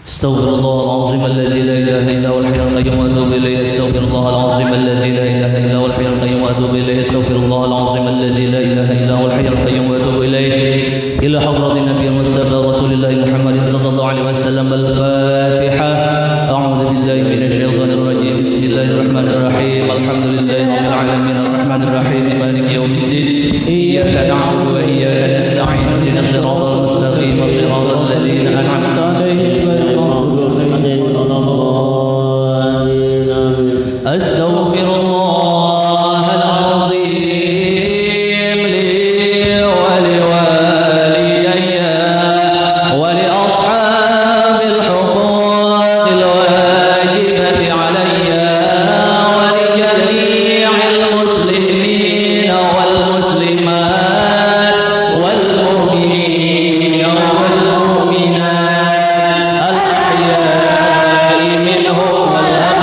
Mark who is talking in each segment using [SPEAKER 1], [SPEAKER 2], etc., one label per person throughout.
[SPEAKER 1] استغفر الله العظيم الذي لا اله الا هو الحي القيوم واتوب اليه. استغفر الله العظيم الذي لا اله الا هو الحي القيوم واتوب اليه. استغفر الله العظيم الذي لا اله الا هو الحي القيوم واتوب اليه. الى حضرة النبي المصطفى رسول الله محمد صلى الله عليه وسلم. الفاتحة. اعوذ بالله من الشيطان الرجيم. بسم الله الرحمن الرحيم. الحمد لله رب العالمين الرحمن الرحيم مالك يوم الدين. اياك نعبد واياك نستعين. اهدنا الصراط المستقيم صراط الذين انعمت عليهم. أستغفر الله العظيم لي ولوالدي ولأصحاب الحقوق الواجبة علي ولجميع المسلمين والمسلمات والمؤمنين والمؤمنات الأحياء منهم
[SPEAKER 2] أيها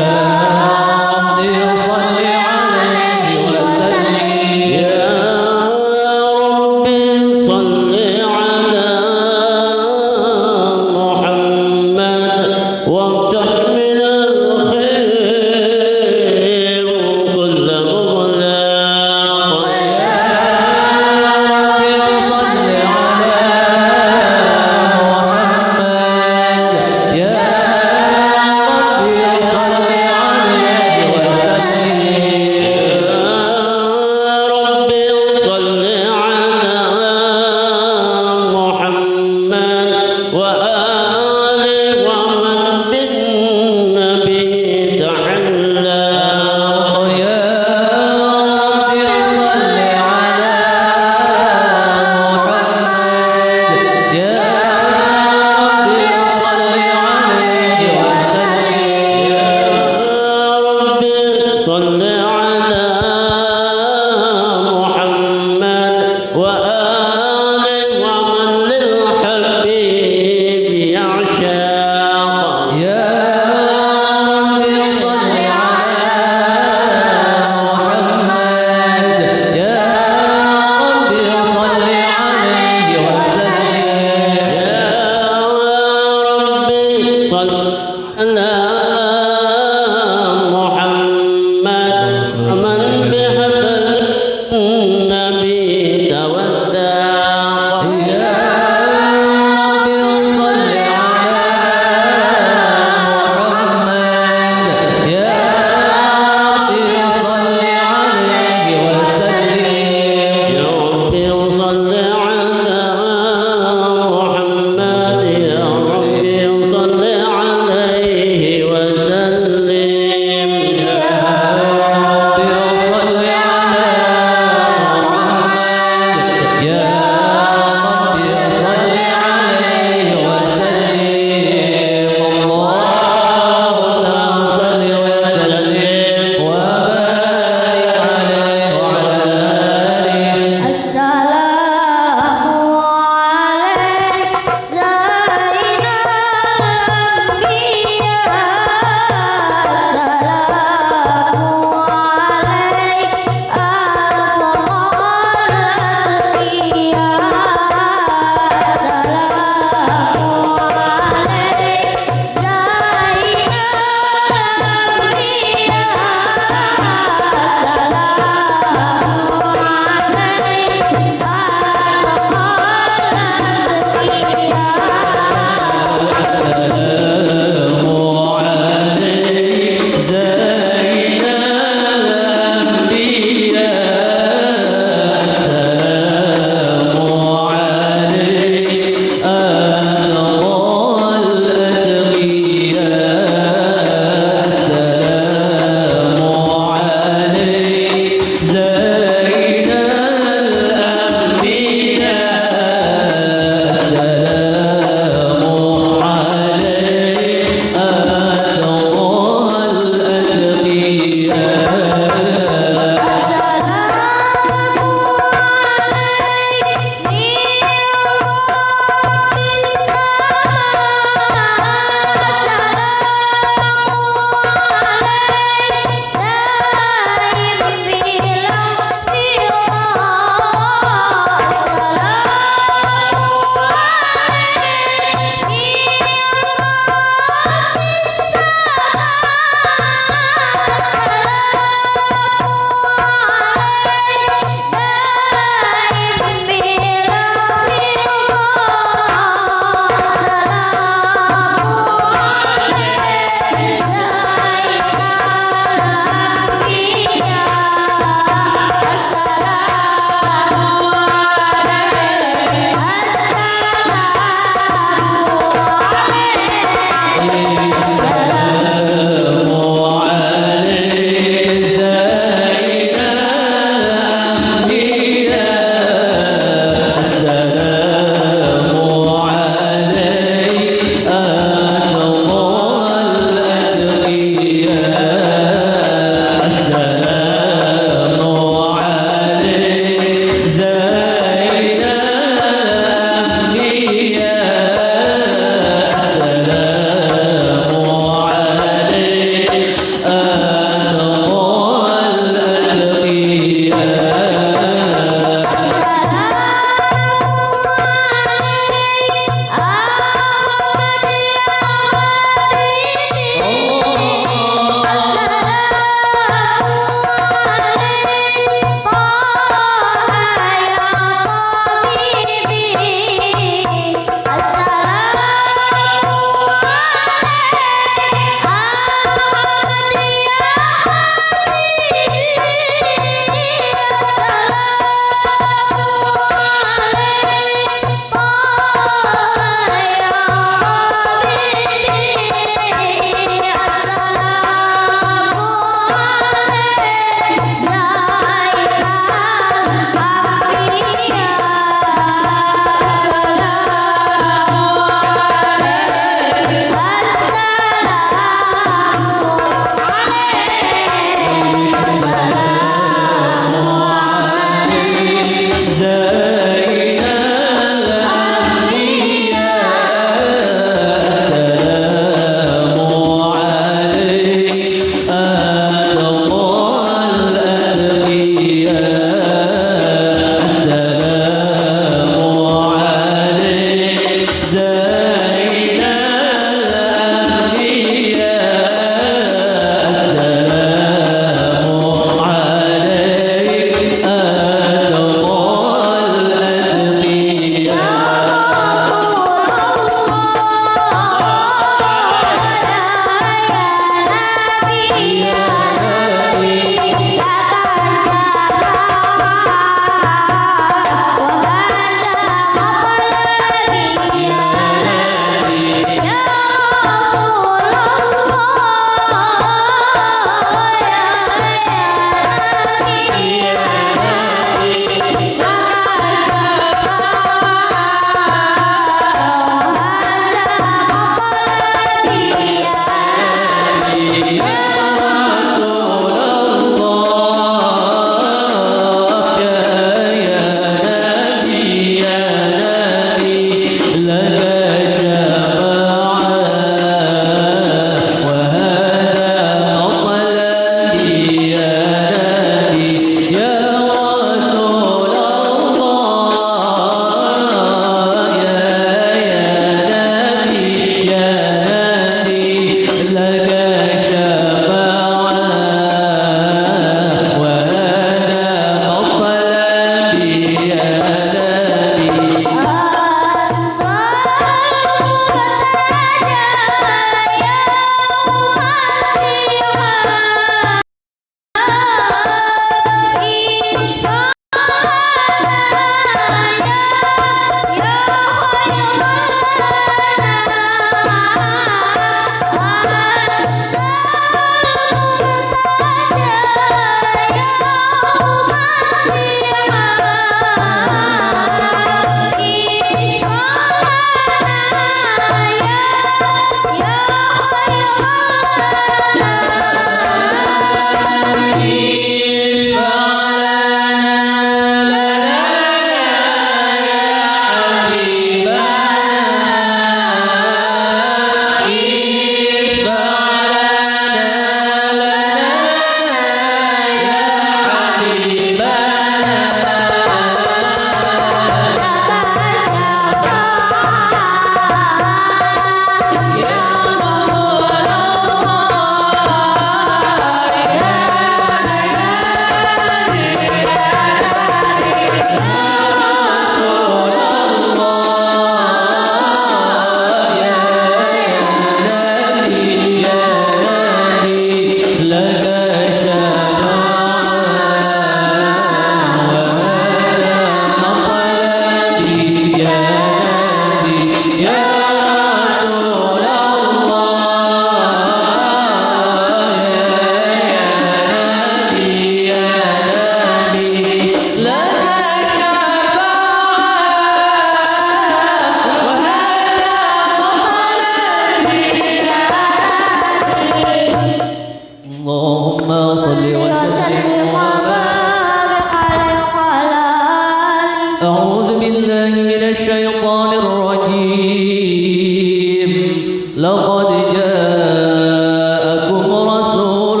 [SPEAKER 1] لقد جاءكم رسول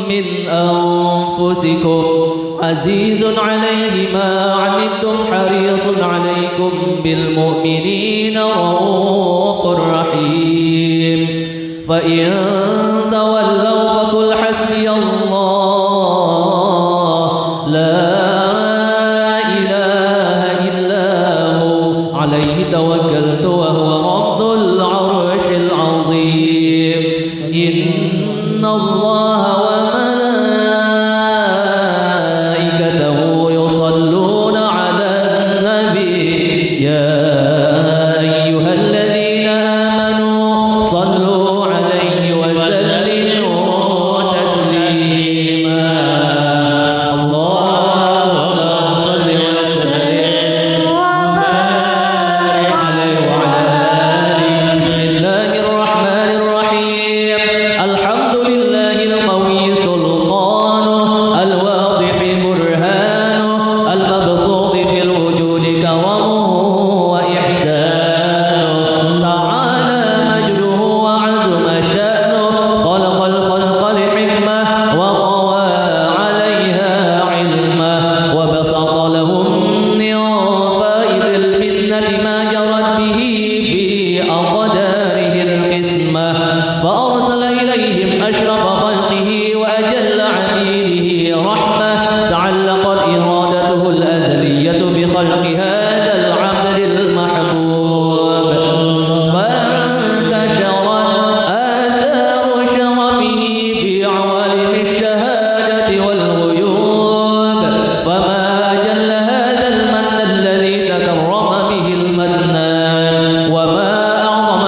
[SPEAKER 1] من أنفسكم عزيز عليه ما عنتم حريص عليكم بالمؤمنين رؤوف رحيم فإن تولوا فقل حسبي الله لا إله إلا هو عليه توكلت وهو رب العرش العظيم إن الله وملائكته يصلون على النبي يا أيها الذين آمنوا صلوا عليه وسلموا تسليما اللهم صل وسلم وبارك عليه وعلى آله بسم الله الرحمن الرحيم الحمد لله القوي سلطانه الواضح برهانه المبسوط في الوجود كرمه وإحسانه تعالى مجده وعزم شأنه خلق الخلق لحكمة وطوى عليها علمه وبسط لهم من فائد المنة ما جرت به في أقداره القسمة فأرسل إليهم أشرف خلقه وأجل عبيده رحمة تعلقت إرادته الأزلية بخلق هذا العبد المحبوب فانتشرت آثار شرفه في عوالم الشهادة والغيوب فما أجل هذا المن الذي تكرم به المنان وما أعظم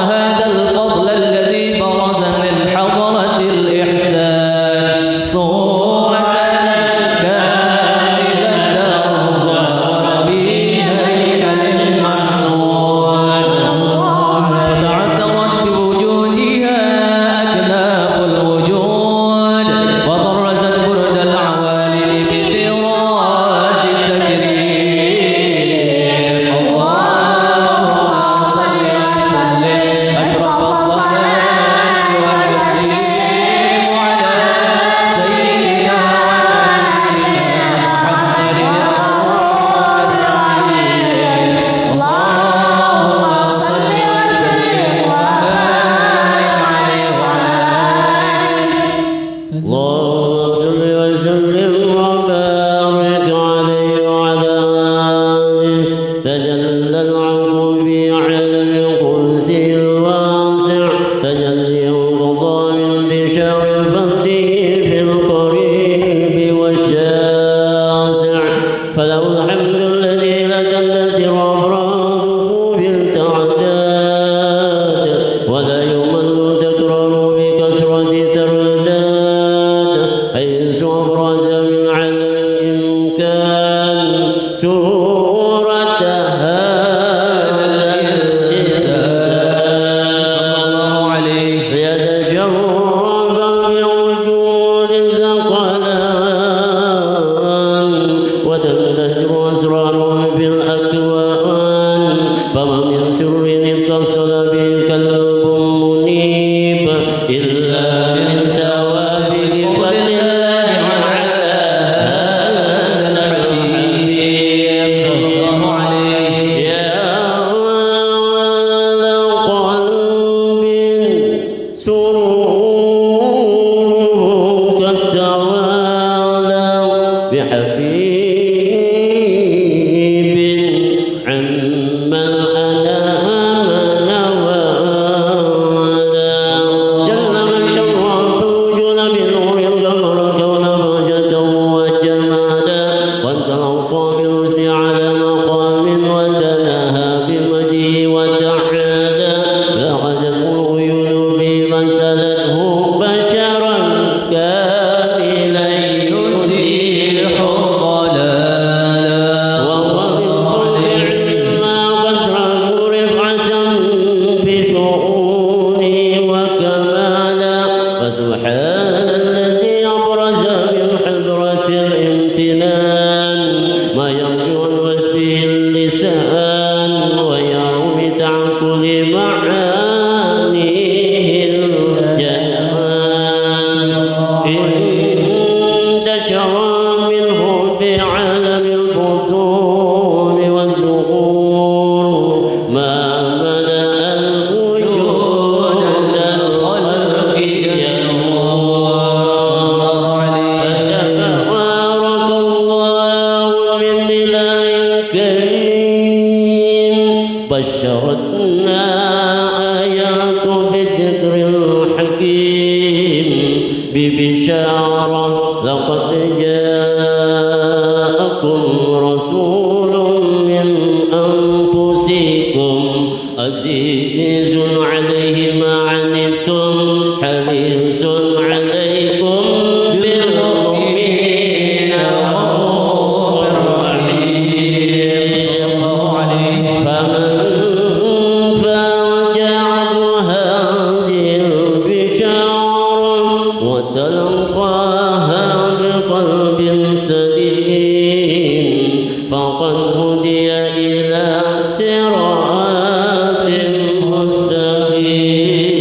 [SPEAKER 2] بشارة لقد جاءكم رسول من أنفسكم عزيز عليه ما عنتم حريص عليكم بالمؤمنين رؤوف رحيم. فمن فرج عن هذه البشارة وتلقاها بقلب سليم فقد هدي إلى صراط مستقيم.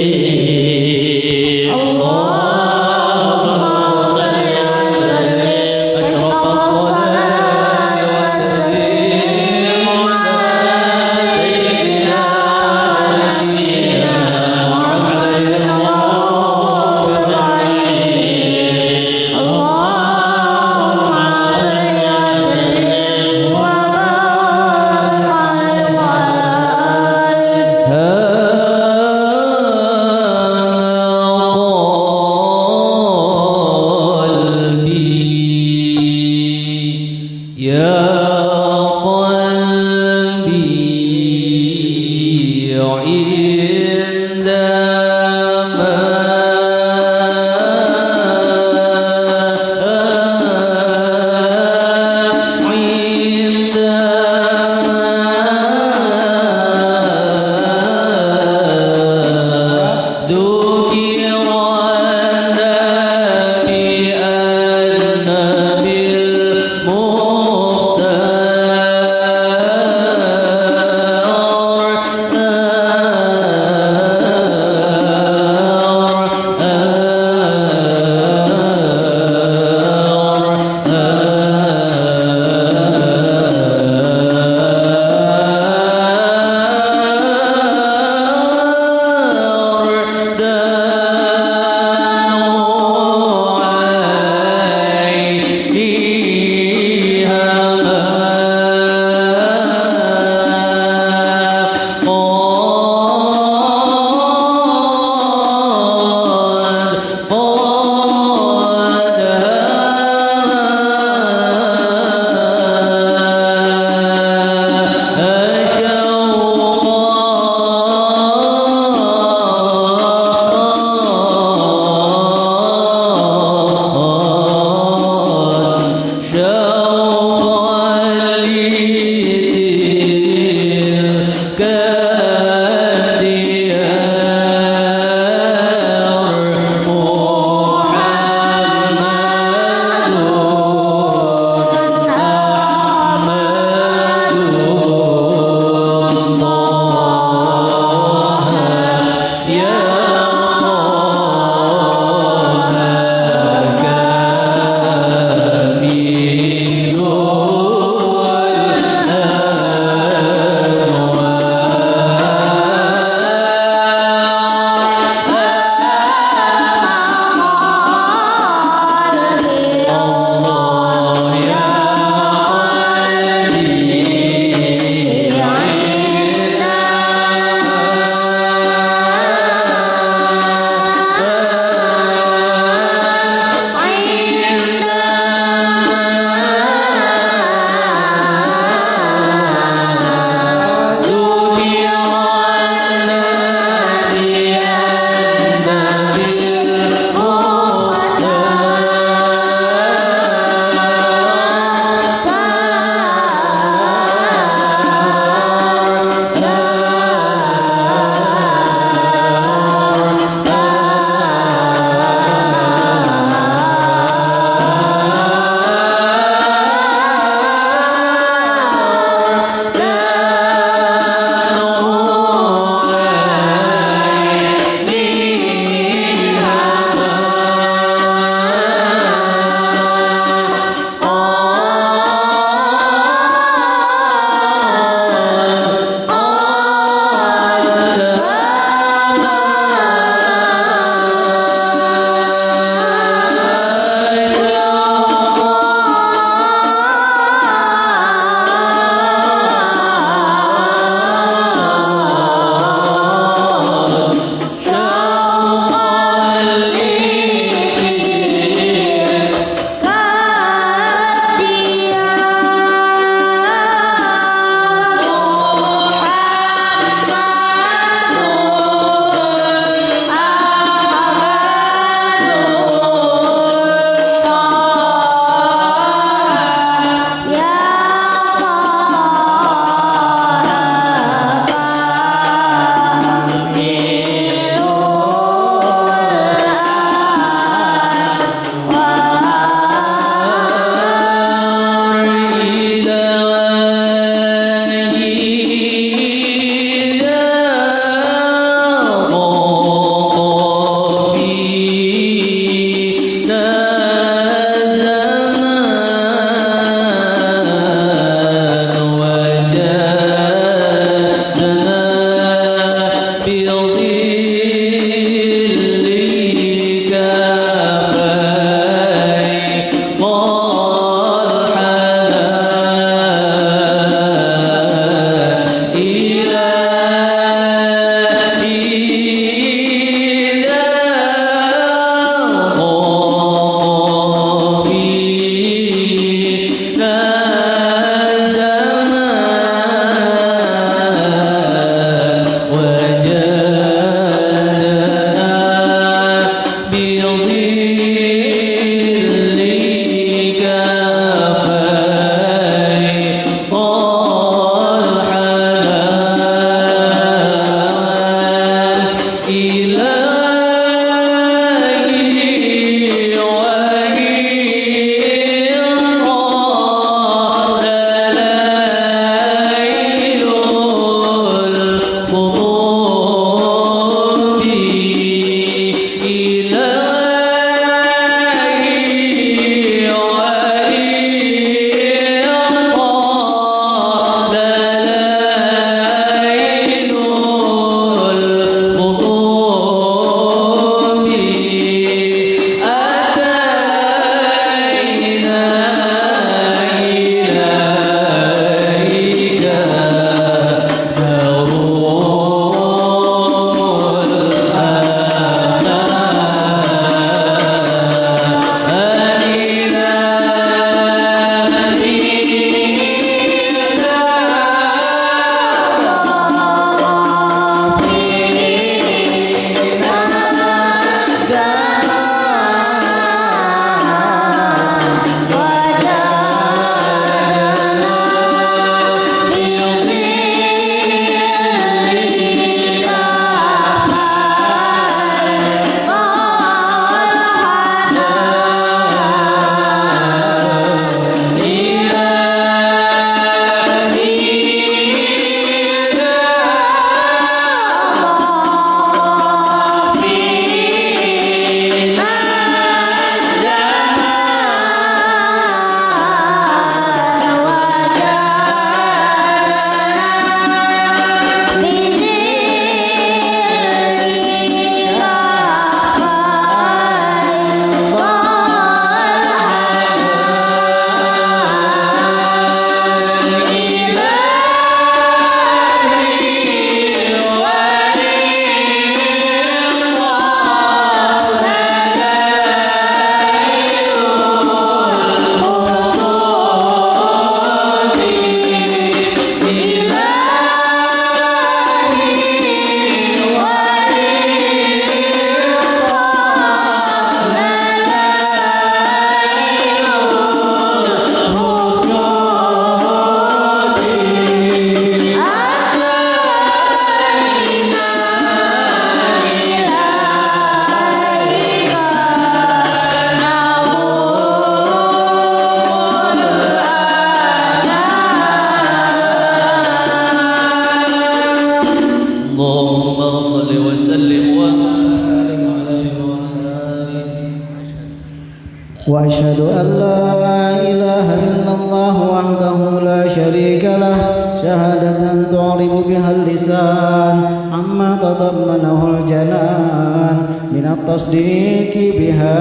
[SPEAKER 3] وأشهد أن لا إله إلا الله وحده لا شريك له شهادة تعرب بها اللسان عما تضمنه الجنان من التصديق بها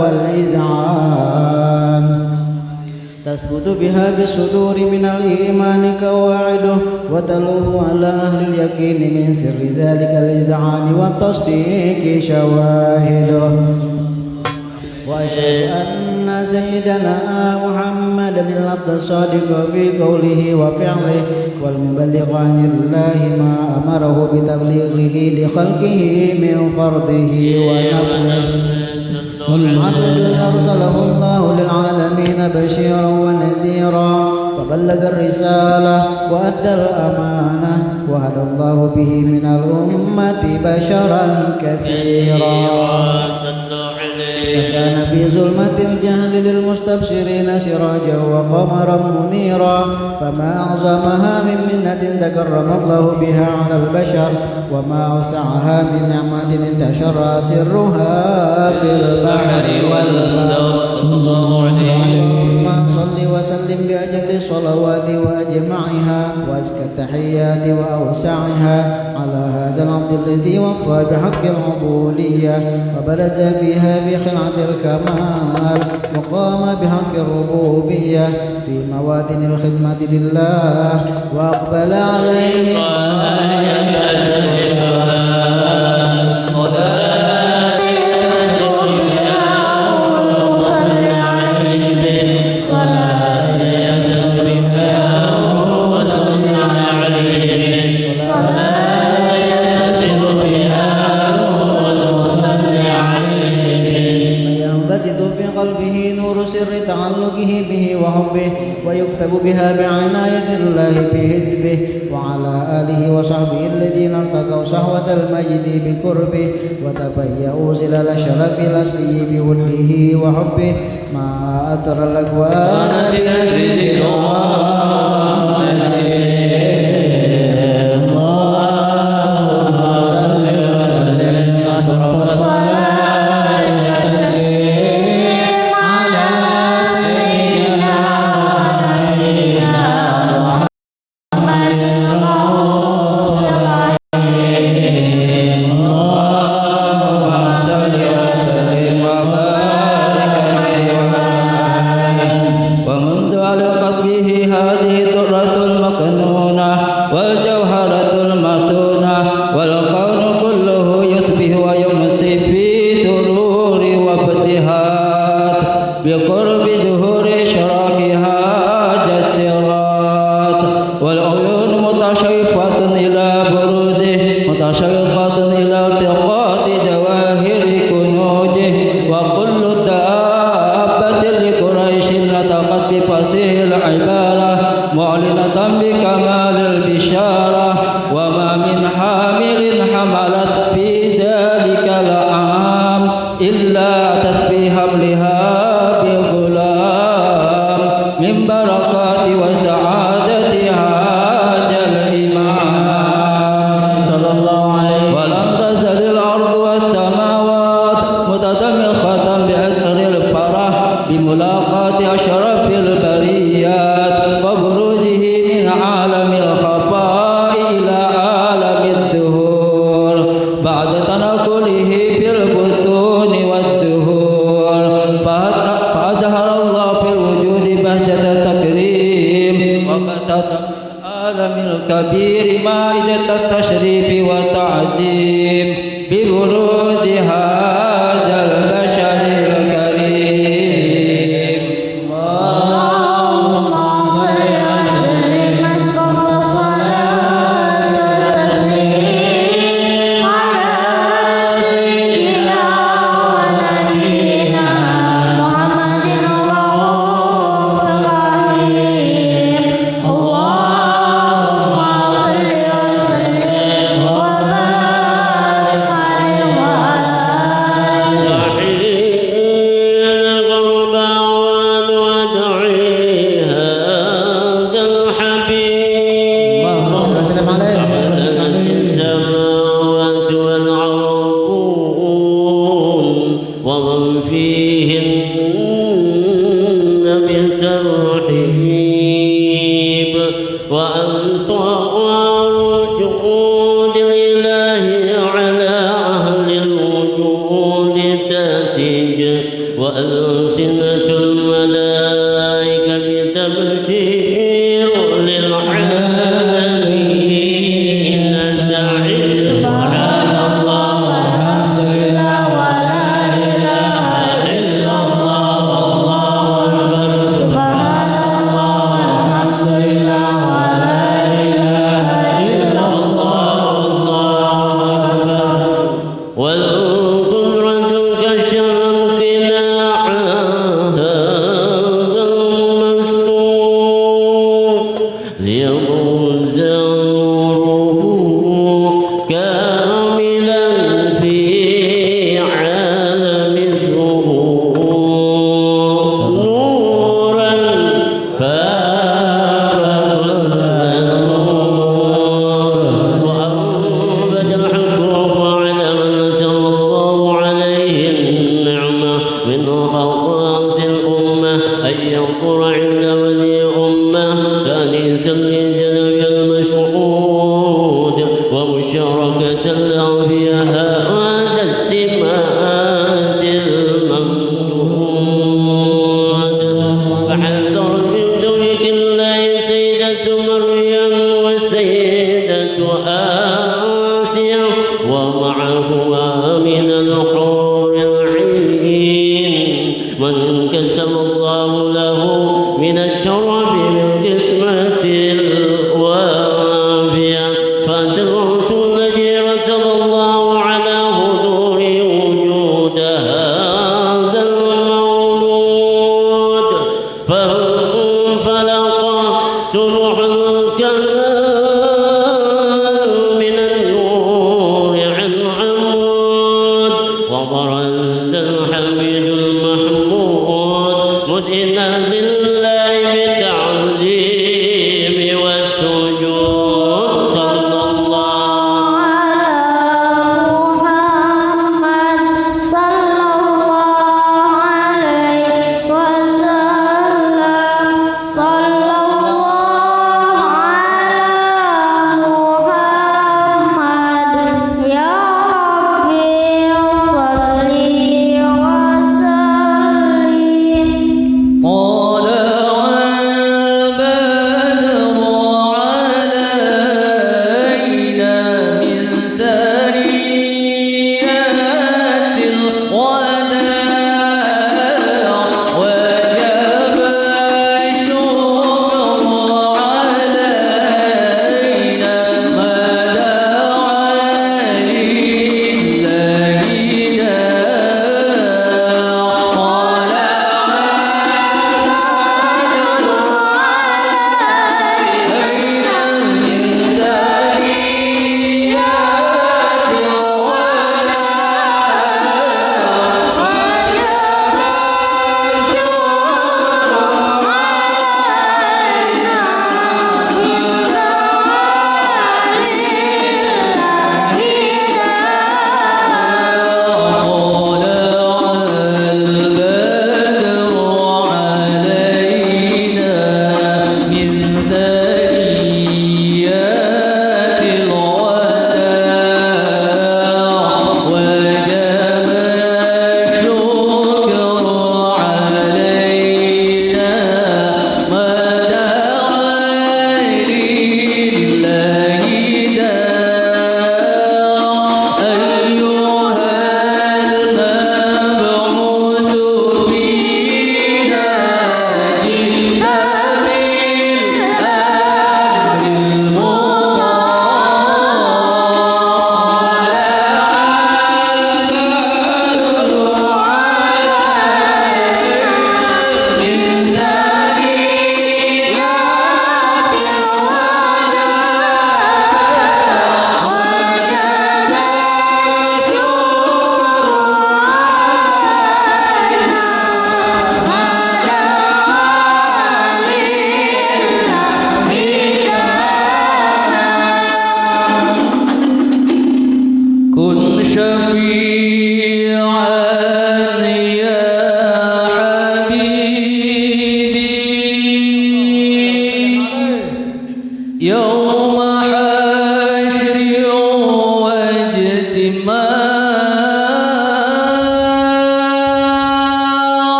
[SPEAKER 3] والإذعان تثبت بها بالصدور من الإيمان قواعده وتلوه على أهل اليقين من سر ذلك الإذعان والتصديق شواهده وأشهد أن سيدنا محمدا العبد الصادق في قوله وفعله والمبلغ عن الله ما أمره بتبليغه لخلقه من فرضه ونفله والعبد أرسله الله للعالمين بشيرا ونذيرا فبلغ الرسالة وأدى الأمانة وهدى الله به من الأمة بشرا كثيرا وكان في ظلمة الجهل للمستبشرين سراجا وقمرا منيرا فما أعظمها من منة تكرم الله بها على البشر وما أوسعها من نعمة انتشر سرها في البحر والبر صلى الله عليه وسلم صل وسلم بأجل الصلوات وأجمعها وأزكى التحيات وأوسعها على هذا العبد الذي وفى بحق العبودية وبرز فيها بخلعة الكمال وقام بحق الربوبية في موادن الخدمة لله وأقبل عليه في قلبه نور سر تعلقه به وحبه ويكتب بها بعناية الله في حزبه، وعلى آله وصحبه الذين ارتقوا صحوة المجد بقربه وتبيأوا زلال الشرف الأصلي بوده وحبه، ما أثر الأكوان بنشيد
[SPEAKER 4] بقرب ظهور إشراقها جسرات، والعيون متشوفة إلى بروزه، متشوقة إلى التقاط جواهر كنوزه، وكل دابة لقريش نطقت بفصيح العبارة معلنة بكمال البشارة، وما من حامل حملت في ذلك العام إلا أتت في حملها من بركات وسعادة هذا الإمام صلى الله عليه. ولم تزل الأرض والسماوات متدمخة بأثر الفرح بملاقاة أشرف البريات وبروزه من عالم الخفاء إلى عالم الظهور بعد تنقله في البطون والزهور، فأزهر الله في الوجود بهجة التكريم وبسط العالم الكبير مائدة التشريف والتعظيم ببروز هذا البشر الكريم.
[SPEAKER 5] اللهم صل وسلم أفضل الصلاة والتسليم على سيدنا ونبينا محمد الرؤوف الرحيم. اللهم صل وسلم وبارك عليه وعلى آله.
[SPEAKER 2] حين غربا وادعي هذا الحبيب
[SPEAKER 3] اللهم صل وسلم عليه.
[SPEAKER 2] السماوات والعرضون ومن فيهن بالترحيب، وأنت وجود الإله على أهل الوجود تسيج، وألسنة الملائكة بتبشير للعالمين داعي. سبحان الله والحمد لله ولا إله إلا الله والله أكبر. سبحان الله والحمد لله ولا إله إلا الله والله أكبر. والقدرة كالشمس ناعها هذا المستور ليبرز نوره كاملا في عالم الظهور، نورا فارغ النور، وأنبت الحكم على من سر الله عليه النعمة من خواص الأمة أن ينظر عند ولي أمة تأنيسا لجنب المشهود ومشاركة له في هذا السمات الممدود. فحذر من ترك الله سيدة مريم والسيدة آسيا ومعهما من الحور العين من كسب الله له من الشرف بالقسمة الوافية، فأسررت الذي رسل الله على حضور وجود هذا المولود، فانفلق وبرز الحميد المحمود مذعنا لله بالتعظيم والسجود صلى الله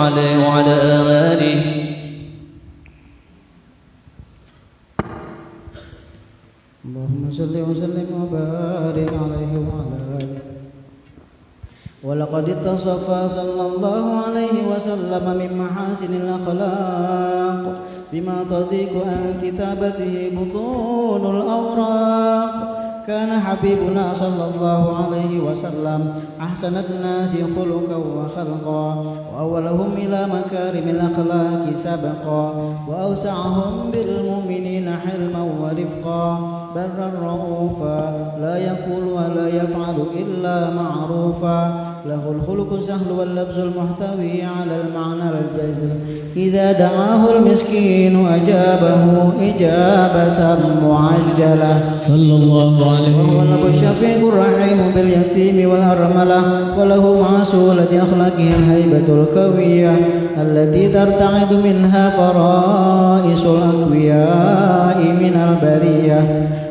[SPEAKER 1] عليه وعلى آله.
[SPEAKER 3] اللهم صل وسلم وبارك عليه وعلى آله. ولقد اتصف صلى الله عليه وسلم من محاسن الأخلاق بما تضيق عن كتابته بطون الأوراق. كان حبيبنا صلى الله عليه وسلم أحسن الناس خلقا وخلقا وأولهم إلى مكارم الأخلاق سبقا وأوسعهم بالمؤمنين حلما ورفقا برا رؤوفا لا يقول ولا يفعل إلا معروفا له الخلق السهل واللبس المحتوي على المعنى الجزم إذا دعاه المسكين أجابه إجابة معجلة صلى الله عليه وهو الأب الشفيق الرحيم باليتيم والأرملة وله مع سهولة أخلاقه الهيبة القوية التي ترتعد منها فرائس الأقوياء من البرية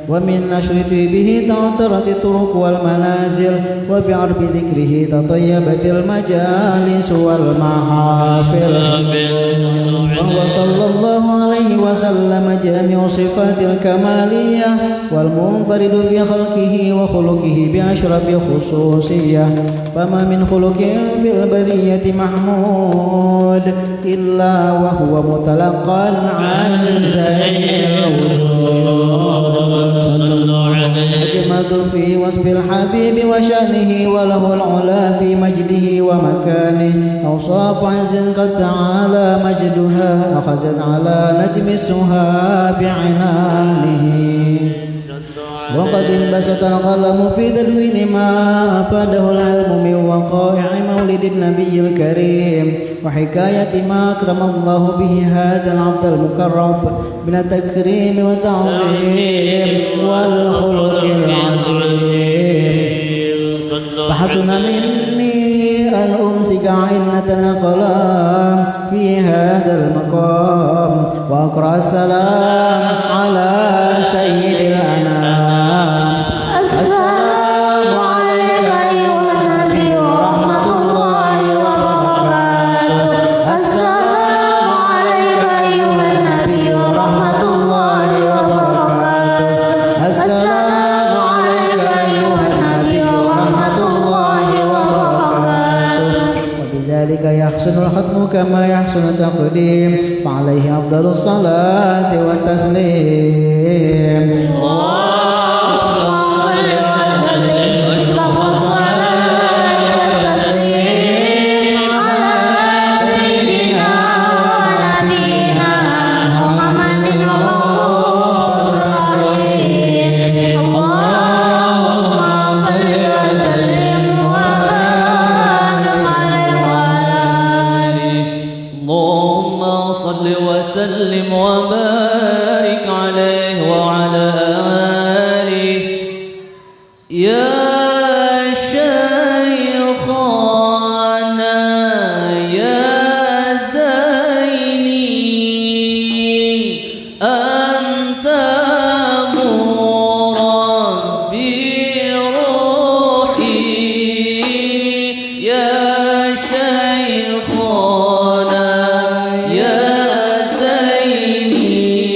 [SPEAKER 3] ومن نشر طيبه تعطرت الطرق والمنازل وبعرب ذكره تطيبت المجالس والمحافل فهو صلى الله عليه وسلم جامع صفات الكمالية والمنفرد في خلقه وخلقه بأشرف خصوصية فما من خلق في البرية محمود إلا وهو متلقى عن زين الوجود أجمد في وصف الحبيب وشأنه وله العلا في مجده ومكانه أوصاف عز قد تعالى مجدها أخذت على نجم السها بعنانه وقد انبسط القلم في تدوين ما أفاده العلم من وقائع مولد النبي الكريم وحكاية ما أكرم الله به هذا العبد المكرم من التكريم والتعظيم والخلق العظيم فحسن مني أن أمسك عنة الأقلام في هذا المقام وأقرأ السلام على سيد الأنام. السلام عليك أيها النبي ورحمة الله وبركاته. السلام عليك أيها النبي ورحمة الله وبركاته. السلام عليك أيها النبي ورحمة الله وبركاته. وبذلك يحسن الختم كما يحسن التقديم فعليه أفضل الصلاة والتسليم.
[SPEAKER 1] وسلم وبارك عليه وعلى آله. يا شيخنا يا زيني أنت مربي روحي. يا شيخنا يا زيني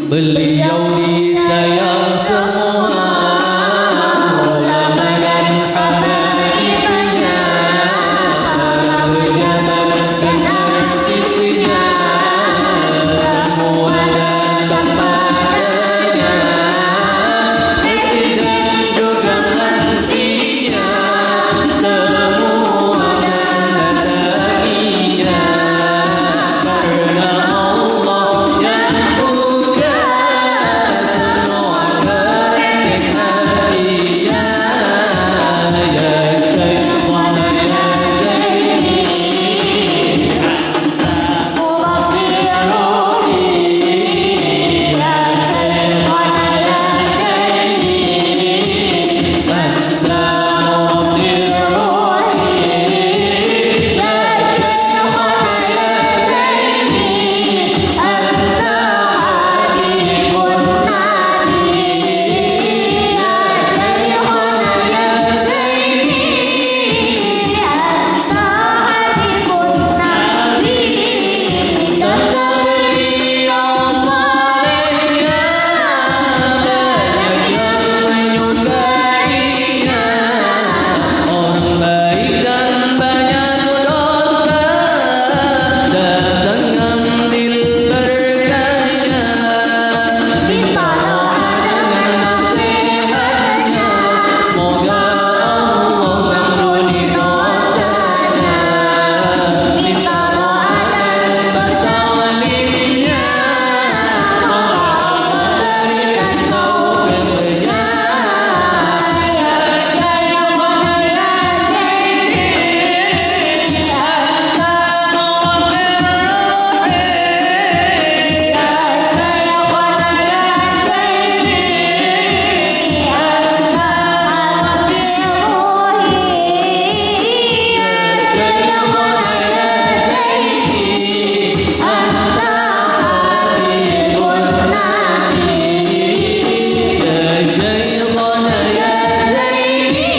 [SPEAKER 1] Beliau disayang semua ulama dan habaibnya, para pejabat dan artisnya, semua datang padanya. Presiden juga menantinya, semua mendatanginya, karena Allah yang punya semua kerendah hatinya. Ya Syaikhana ya Zaini,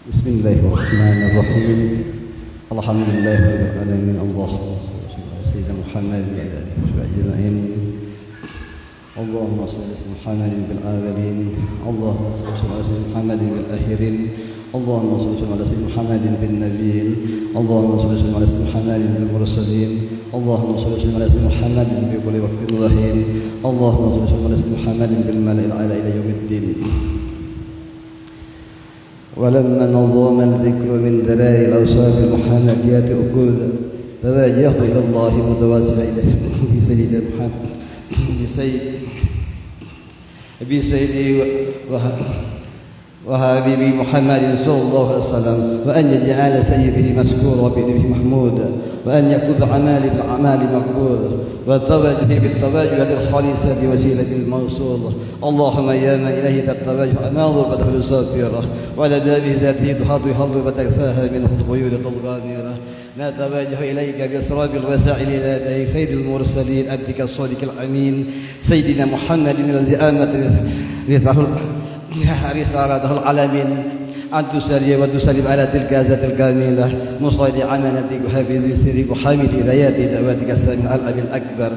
[SPEAKER 6] Bismillahirrahmanirrahim. Alhamdulillahirabbil alamin. Allahumma shalli ala Muhammad wa ala alihi ajma'in. Allahumma shalli ala Muhammadin bil awwalin, Allahumma shalli ala Muhammadin bil akhirin, Allahumma shalli ala Muhammadin bin nabiyyin, Allahumma shalli ala Muhammadin bil mursalin, Allahumma shalli ala Muhammadin bi kulli waqtin wa hin, Allahumma shalli ala Muhammadin bil mala'il a'la ila yaumiddin. ولما نظم الذكر من دلائل الأوصاف المحمديات أكودا توجهت إلى الله متواصلا إليه بسيد محمد بسيدي وحبيبي محمد صلى الله عليه وسلم، وأن يجعل سيده مسكورا بنبيه محمودا، وأن يكتب أعمال مقبولة، والتوجه بالتوجه الخالصة وسيلة الموصولة. اللهم يا من إليه التوجه ماضبته الصابرة، وعلى باب ذاته تحاط يحل وتكساها منه القيود الغامرة. نتوجه إليك بأسراب الوسائل إلى يديك سيد المرسلين عبدك الصادق الأمين سيدنا محمد الذي آمت رسالته العالمين، أن تسلي وتسلم على تلك الذات الكاملة مصلي عمانتك وحافظ سرك وحامل رايات دعواتك السامع الأب الأكبر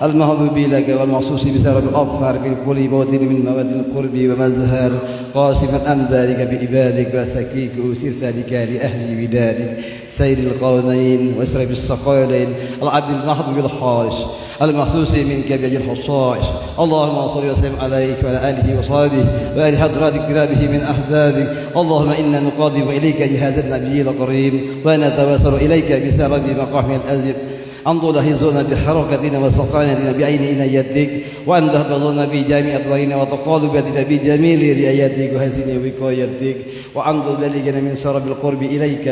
[SPEAKER 6] المحبوب لك والمخصوص بسبب الأظفار بالكل موطن من مواد القرب ومزهر قاسما أم ذلك بعبادك وسكيك وسير سالك لأهل بدارك سيد القونين واسرب الثقالين العبد المحبوب الخالص المخصوص منك بأجل الخصائص. اللهم صل وسلم عليك وعلى آله وصحبه وآل حضرات كرامه من أحبابك. اللهم إنا نقدم إليك جهاز النبي الكريم ونتوسل إليك بسبب مقام الأزل أن تلاحظنا بحركتنا وسقانتنا بعين عنايتك، وأن تحفظنا بجميع أطوارنا وتقالباتنا بجميل رعايتك وحسن وقايتك، وأن تبلغنا من سرب القرب إليك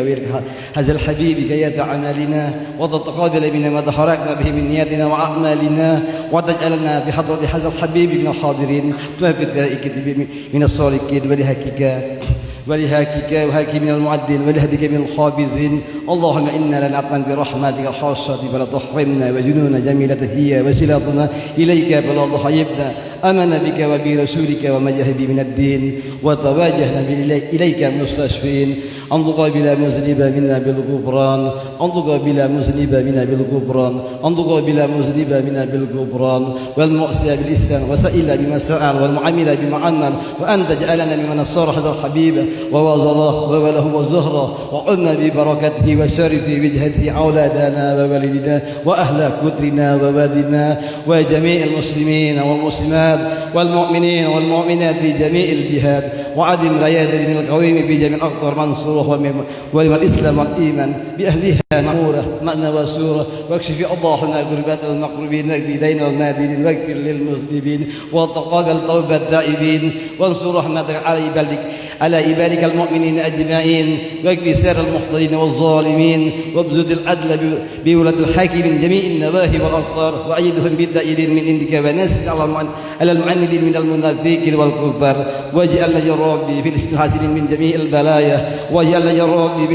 [SPEAKER 6] هذا الحبيب كي أعمالنا، وتتقابل منا ما تحركنا به من نياتنا وأعمالنا، وتجعلنا بحضرة هذا الحبيب من الحاضرين وبالملائكة من الصالحين ولهاكك وهاك من المعدين ولهدك من الخابزين. اللهم إنا لنعطمن برحمتك الخاصة فلا تحرمنا، وجنون جميلة هي وسيلتنا إليك فلا تخيبنا. أمنا بك وبرسولك وما يهبي من الدين، وتواجهنا إليك مستشفين. أن تقابل مذنبا منا بالغفران، أن تقابل مذنبا منا بالغفران، أن تقابل مذنبا منا بالغفران، والمؤسي بالإحسان وسائل بما سأل والمعامل بما عمل، وأن تجعلنا ممن نصر هذا الحبيب ووزره ووله وزهره، وعنا ببركته وشرف وجهته أولادنا ووالدنا وأهل كدرنا ووادنا وجميع المسلمين والمسلمات والمؤمنين والمؤمنات بجميع الجهاد، وعدم رايات من القويم بجميع الأخطار منصوره والإسلام والإيمان بأهلها مأمورة مأنى وسورة، واكشف اللهم قربات المقربين دين المادين، واغفر للمذنبين وتقبل توبة التائبين، وانصر رحمتك على عبادك المؤمنين أجمعين، واكفي سير المحتضين والظالمين، وابزد العدل بولد الحاكم من جميع النواهي والأقطار، وأيدهم بالدائرين من عندك ونسل على المعندين من المنافقين والكفار، واجعل يا ربي في الاسم الحسن من جميع البلايا، واجعل يا ربي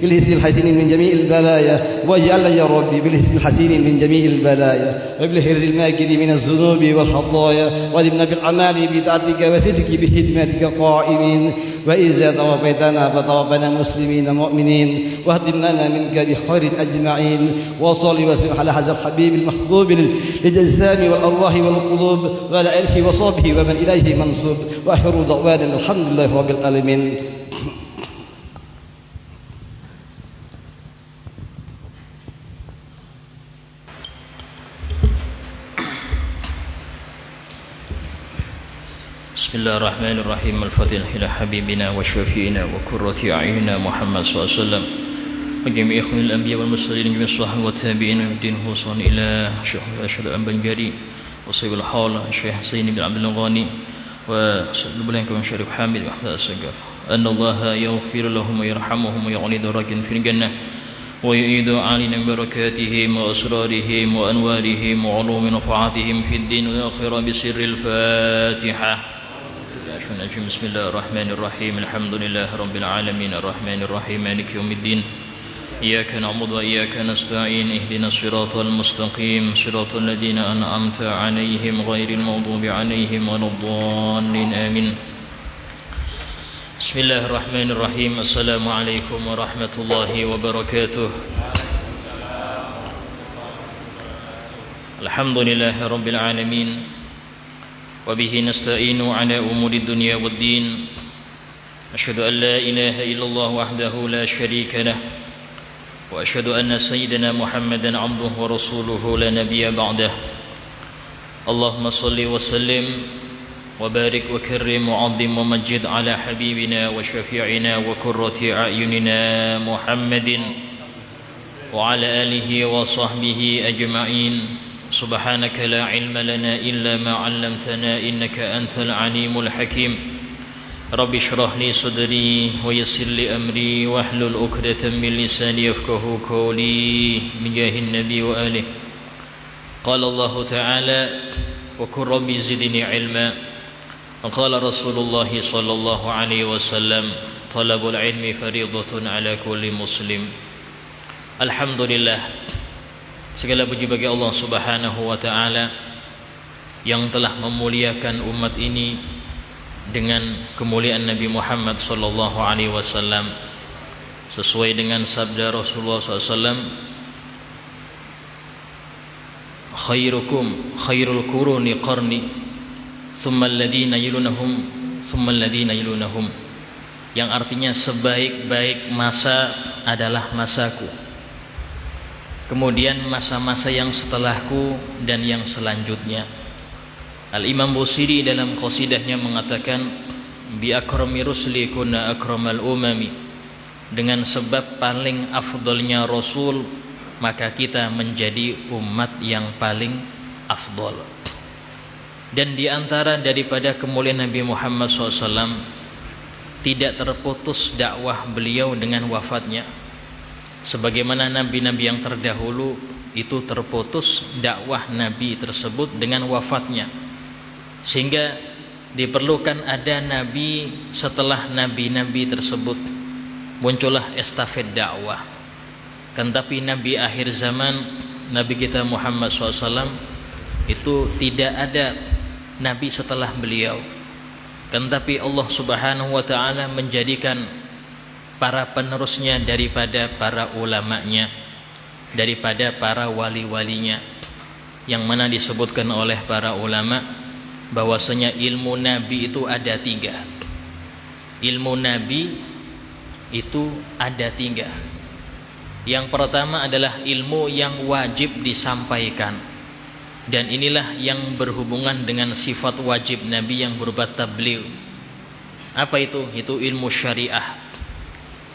[SPEAKER 6] بالاسم الحسن من جميع البلايا، واجعل يا ربي بالاسم الحسن من جميع البلايا، وبالحرز الماكر من الذنوب والخطايا، وادمنا بالأعمال بطاعتك وصدق بخدمتك قائمين، وإذا توفيتنا فتوفنا مسلمين مؤمنين، واهدمنا منك بخير أجمعين. وصل وسلم على هذا الحبيب المحبوب للأجسام والأرواح والقلوب، وعلى آله وصحبه ومن إليه منسوب، وآخر دعوانا الحمد لله رب العالمين.
[SPEAKER 1] بسم الله الرحمن الرحيم. الفاتحة إلى حبيبنا وشفينا وقرة أعيننا محمد صلى الله عليه وسلم، وجميع إخوان الأنبياء والمرسلين وجميع الصحابة والتابعين والدين خصوصا إلى شيخ أشهد أن بنجاري وصيب الحال الشيخ حسين بن عبد الغني وصلى الله عليه شريف حامد وأحمد السقاف، أن الله يغفر لهم ويرحمهم ويعلي درجهم في الجنة، ويعيد علينا من بركاتهم وأسرارهم وأنوارهم وعلوم نفعاتهم في الدين والآخرة بسر الفاتحة. بسم الله الرحمن الرحيم. الحمد لله رب العالمين الرحمن الرحيم مالك يوم الدين، إياك نعبد وإياك نستعين، اهدنا الصراط المستقيم صراط الذين أنعمت عليهم غير المغضوب عليهم ولا الضالين آمين. بسم الله الرحمن الرحيم. السلام عليكم ورحمة الله وبركاته. الحمد لله رب العالمين، وبه نستعين على أمور الدنيا والدين. أشهد أن لا إله إلا الله وحده لا شريك له، وأشهد أن سيدنا محمدا عبده ورسوله لا نبي بعده. اللهم صل وسلم وبارك وكرم وعظم ومجد على حبيبنا وشفيعنا وقرة أعيننا محمد وعلى آله وصحبه أجمعين. سبحانك لا علم لنا إلا ما علمتنا إنك أنت العليم الحكيم. رب اشرح لي صدري ويسر لي أمري واحلل عقدة من لساني يفقهوا قولي بجاه النبي وآله. قال الله تعالى وقل رب زدني علما. وقال رسول الله صلى الله عليه وسلم طلب العلم فريضة على كل مسلم. Alhamdulillah, segala puji bagi Allah Subhanahu wa ta'ala yang telah memuliakan umat ini dengan kemuliaan Nabi Muhammad sallallahu alaihi wasallam, sesuai dengan sabda Rasulullah SAW, khairukum khairul quruni qarni thumma alladhina yalunahum thumma alladhina yalunahum, yang artinya sebaik-baik masa adalah masaku, kemudian masa-masa yang setelahku dan yang selanjutnya. Al-Imam Busiri dalam qasidahnya mengatakan, bi akrami rusli kunna akramal umami, dengan sebab paling afdolnya Rasul maka kita menjadi umat yang paling afdol. Dan di antara daripada kemuliaan Nabi Muhammad SAW, tidak terputus dakwah beliau dengan wafatnya. Sebagaimana nabi-nabi yang terdahulu itu terputus dakwah nabi tersebut dengan wafatnya, sehingga diperlukan ada nabi setelah nabi-nabi tersebut, muncullah estafet dakwah. Kan tapi nabi akhir zaman, Nabi kita Muhammad SAW itu tidak ada nabi setelah beliau. Kan tapi Allah Subhanahu wa ta'ala menjadikan para penerusnya daripada para ulamanya, daripada para wali-walinya, yang mana disebutkan oleh para ulama bahwasanya ilmu nabi itu ada 3. Ilmu nabi itu ada 3. Yang pertama adalah ilmu yang wajib disampaikan, dan inilah yang berhubungan dengan sifat wajib nabi yang berupa tabligh. Apa itu? Itu ilmu syariah.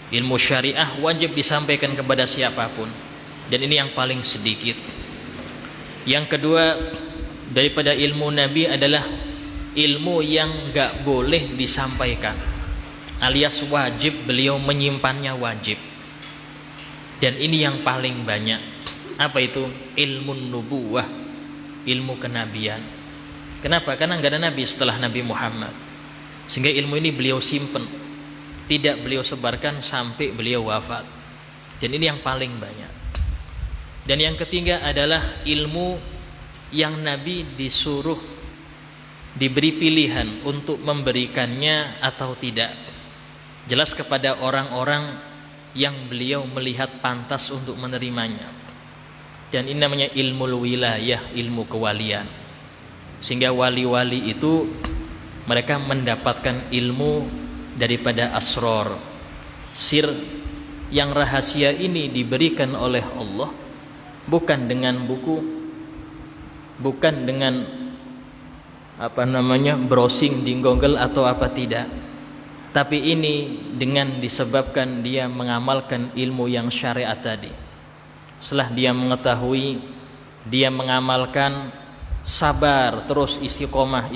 [SPEAKER 1] Ilmu syariah wajib disampaikan kepada siapapun, dan ini yang paling sedikit. Yang kedua daripada ilmu nabi adalah ilmu yang gak boleh disampaikan, alias wajib beliau menyimpannya, wajib. Dan ini yang paling banyak. Apa itu? Ilmu nubuwah, ilmu kenabian. Kenapa? Karena gak ada nabi setelah Nabi Muhammad, sehingga ilmu ini beliau simpen, tidak beliau sebarkan sampai beliau wafat. Dan ini yang paling banyak. Dan yang ketiga adalah ilmu yang Nabi disuruh, diberi pilihan untuk memberikannya atau tidak, jelas kepada orang-orang yang beliau melihat pantas untuk menerimanya. Dan ini namanya ilmu wilayah, ilmu kewalian. Sehingga wali-wali itu mereka mendapatkan ilmu daripada asror, sir, yang rahasia ini diberikan oleh Allah bukan dengan buku, bukan dengan browsing di Google atau apa, tidak, tapi ini dengan disebabkan dia mengamalkan ilmu yang syariat tadi. Setelah dia mengetahui, dia mengamalkan, sabar, terus istiqomah,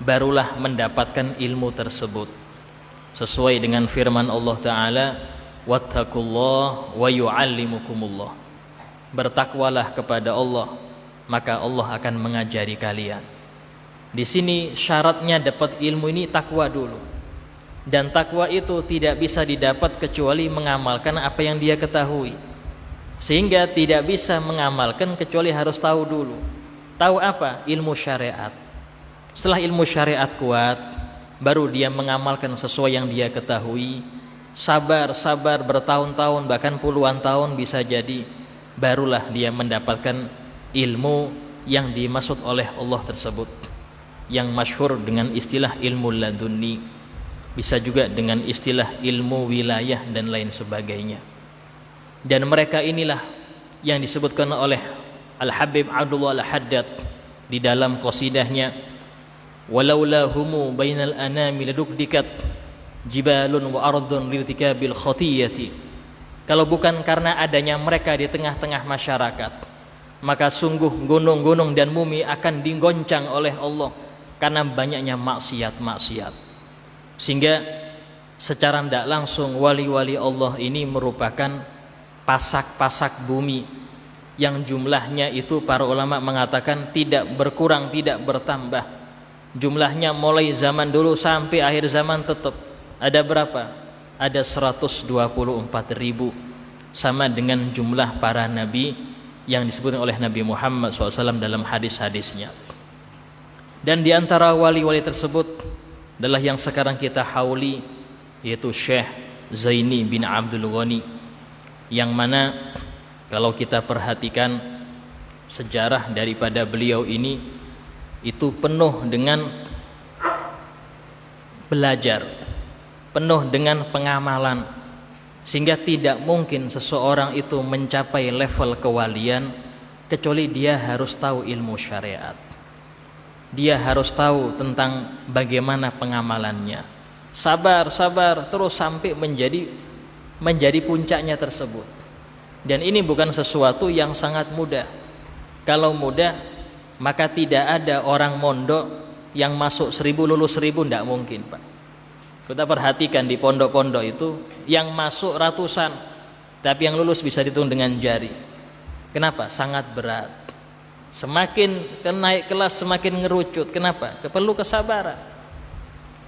[SPEAKER 1] barulah mendapatkan ilmu tersebut. Sesuai dengan firman Allah Ta'ala, wattaqullah wa yu'allimukumullah, bertakwalah kepada Allah, maka Allah akan mengajari kalian. Di sini syaratnya dapat ilmu ini takwa dulu. Dan takwa itu tidak bisa didapat kecuali mengamalkan apa yang dia ketahui. Sehingga tidak bisa mengamalkan kecuali harus tahu dulu. Tahu apa? Ilmu syariat. Setelah ilmu syariat kuat, baru dia mengamalkan sesuai yang dia ketahui. Sabar bertahun-tahun, bahkan puluhan tahun bisa jadi, barulah dia mendapatkan ilmu yang dimaksud oleh Allah tersebut, yang masyhur dengan istilah ilmu laduni, bisa juga dengan istilah ilmu wilayah dan lain sebagainya. Dan mereka inilah yang disebutkan oleh Al-Habib Abdullah Al-Haddad di dalam qasidahnya, walaula humu bainal anami ladukdikat jibalun wa ardun lirtikabil khatiyati. Kalau bukan karena adanya mereka di tengah-tengah masyarakat, maka sungguh gunung-gunung dan bumi akan digoncang oleh Allah karena banyaknya maksiat-maksiat. Sehingga secara tidak langsung wali-wali Allah ini merupakan pasak-pasak bumi yang jumlahnya itu para ulama mengatakan tidak berkurang, tidak bertambah. Jumlahnya mulai zaman dulu sampai akhir zaman tetap ada berapa? Ada 124.000, sama dengan jumlah para nabi yang disebutkan oleh Nabi Muhammad SAW dalam hadis-hadisnya. Dan di antara wali-wali tersebut adalah yang sekarang kita hauli, yaitu Syekh Zaini bin Abdul Ghani, yang mana kalau kita perhatikan sejarah daripada beliau ini itu penuh dengan belajar, penuh dengan pengamalan, sehingga tidak mungkin seseorang itu mencapai level kewalian kecuali dia harus tahu ilmu syariat. Dia harus tahu tentang bagaimana pengamalannya. Sabar terus sampai menjadi puncaknya tersebut. Dan ini bukan sesuatu yang sangat mudah. Kalau mudah, maka tidak ada orang mondok yang masuk 1000 lulus 1000, tidak mungkin, Pak. Kita perhatikan di pondok-pondok itu yang masuk ratusan, tapi yang lulus bisa dihitung dengan jari. Kenapa? Sangat berat. Semakin naik kelas semakin ngerucut. Kenapa? Perlu kesabaran.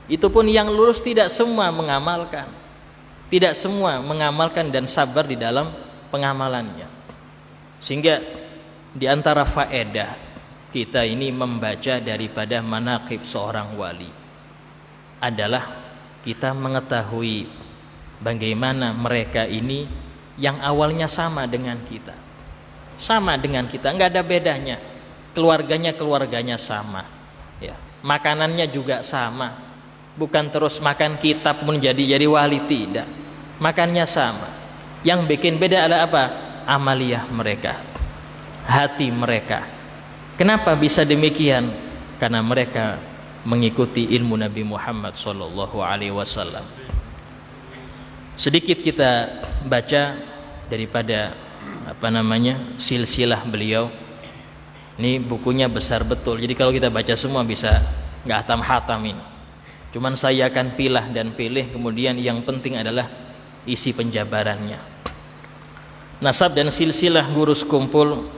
[SPEAKER 1] Itu pun yang lulus tidak semua mengamalkan. Tidak semua mengamalkan dan sabar di dalam pengamalannya. Sehingga di antara faedah kita ini membaca daripada manaqib seorang wali adalah kita mengetahui bagaimana mereka ini yang awalnya sama dengan kita. Sama dengan kita, enggak ada bedanya. Keluarganya sama. Ya, makanannya juga sama. Bukan terus makan kitab pun jadi wali, tidak. Makannya sama. Yang bikin beda adalah apa? Amaliyah mereka, hati mereka. Kenapa bisa demikian? Karena mereka mengikuti ilmu Nabi Muhammad SAW. Sedikit kita baca daripada silsilah beliau. Ini bukunya besar betul. Jadi kalau kita baca semua bisa nggak hatam-hatam ini. Cuman saya akan pilih dan pilih, kemudian yang penting adalah isi penjabarannya. Nasab dan silsilah guru sekumpul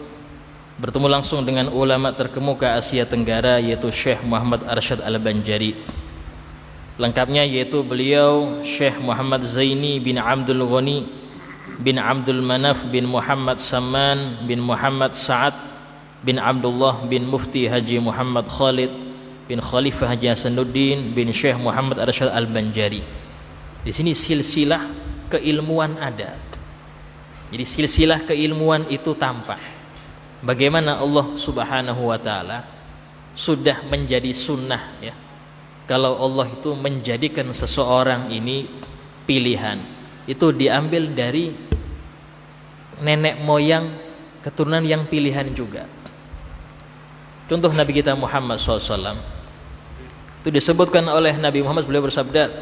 [SPEAKER 1] bertemu langsung dengan ulama terkemuka Asia Tenggara, yaitu Syekh Muhammad Arsyad Al-Banjari. Lengkapnya yaitu beliau Syekh Muhammad Zaini bin Abdul Ghani bin Abdul Manaf bin Muhammad Saman bin Muhammad Sa'ad bin Abdullah bin Mufti Haji Muhammad Khalid bin Khalifah Haji Hasanuddin bin Syekh Muhammad Arsyad Al-Banjari. Di sini silsilah keilmuan ada. Jadi silsilah keilmuan itu tampak. Bagaimana Allah Subhanahu wa taala sudah menjadi sunnah, ya. Kalau Allah itu menjadikan seseorang ini pilihan, itu diambil dari nenek moyang keturunan yang pilihan juga. Contoh Nabi kita Muhammad SAW itu disebutkan oleh Nabi Muhammad, beliau bersabda,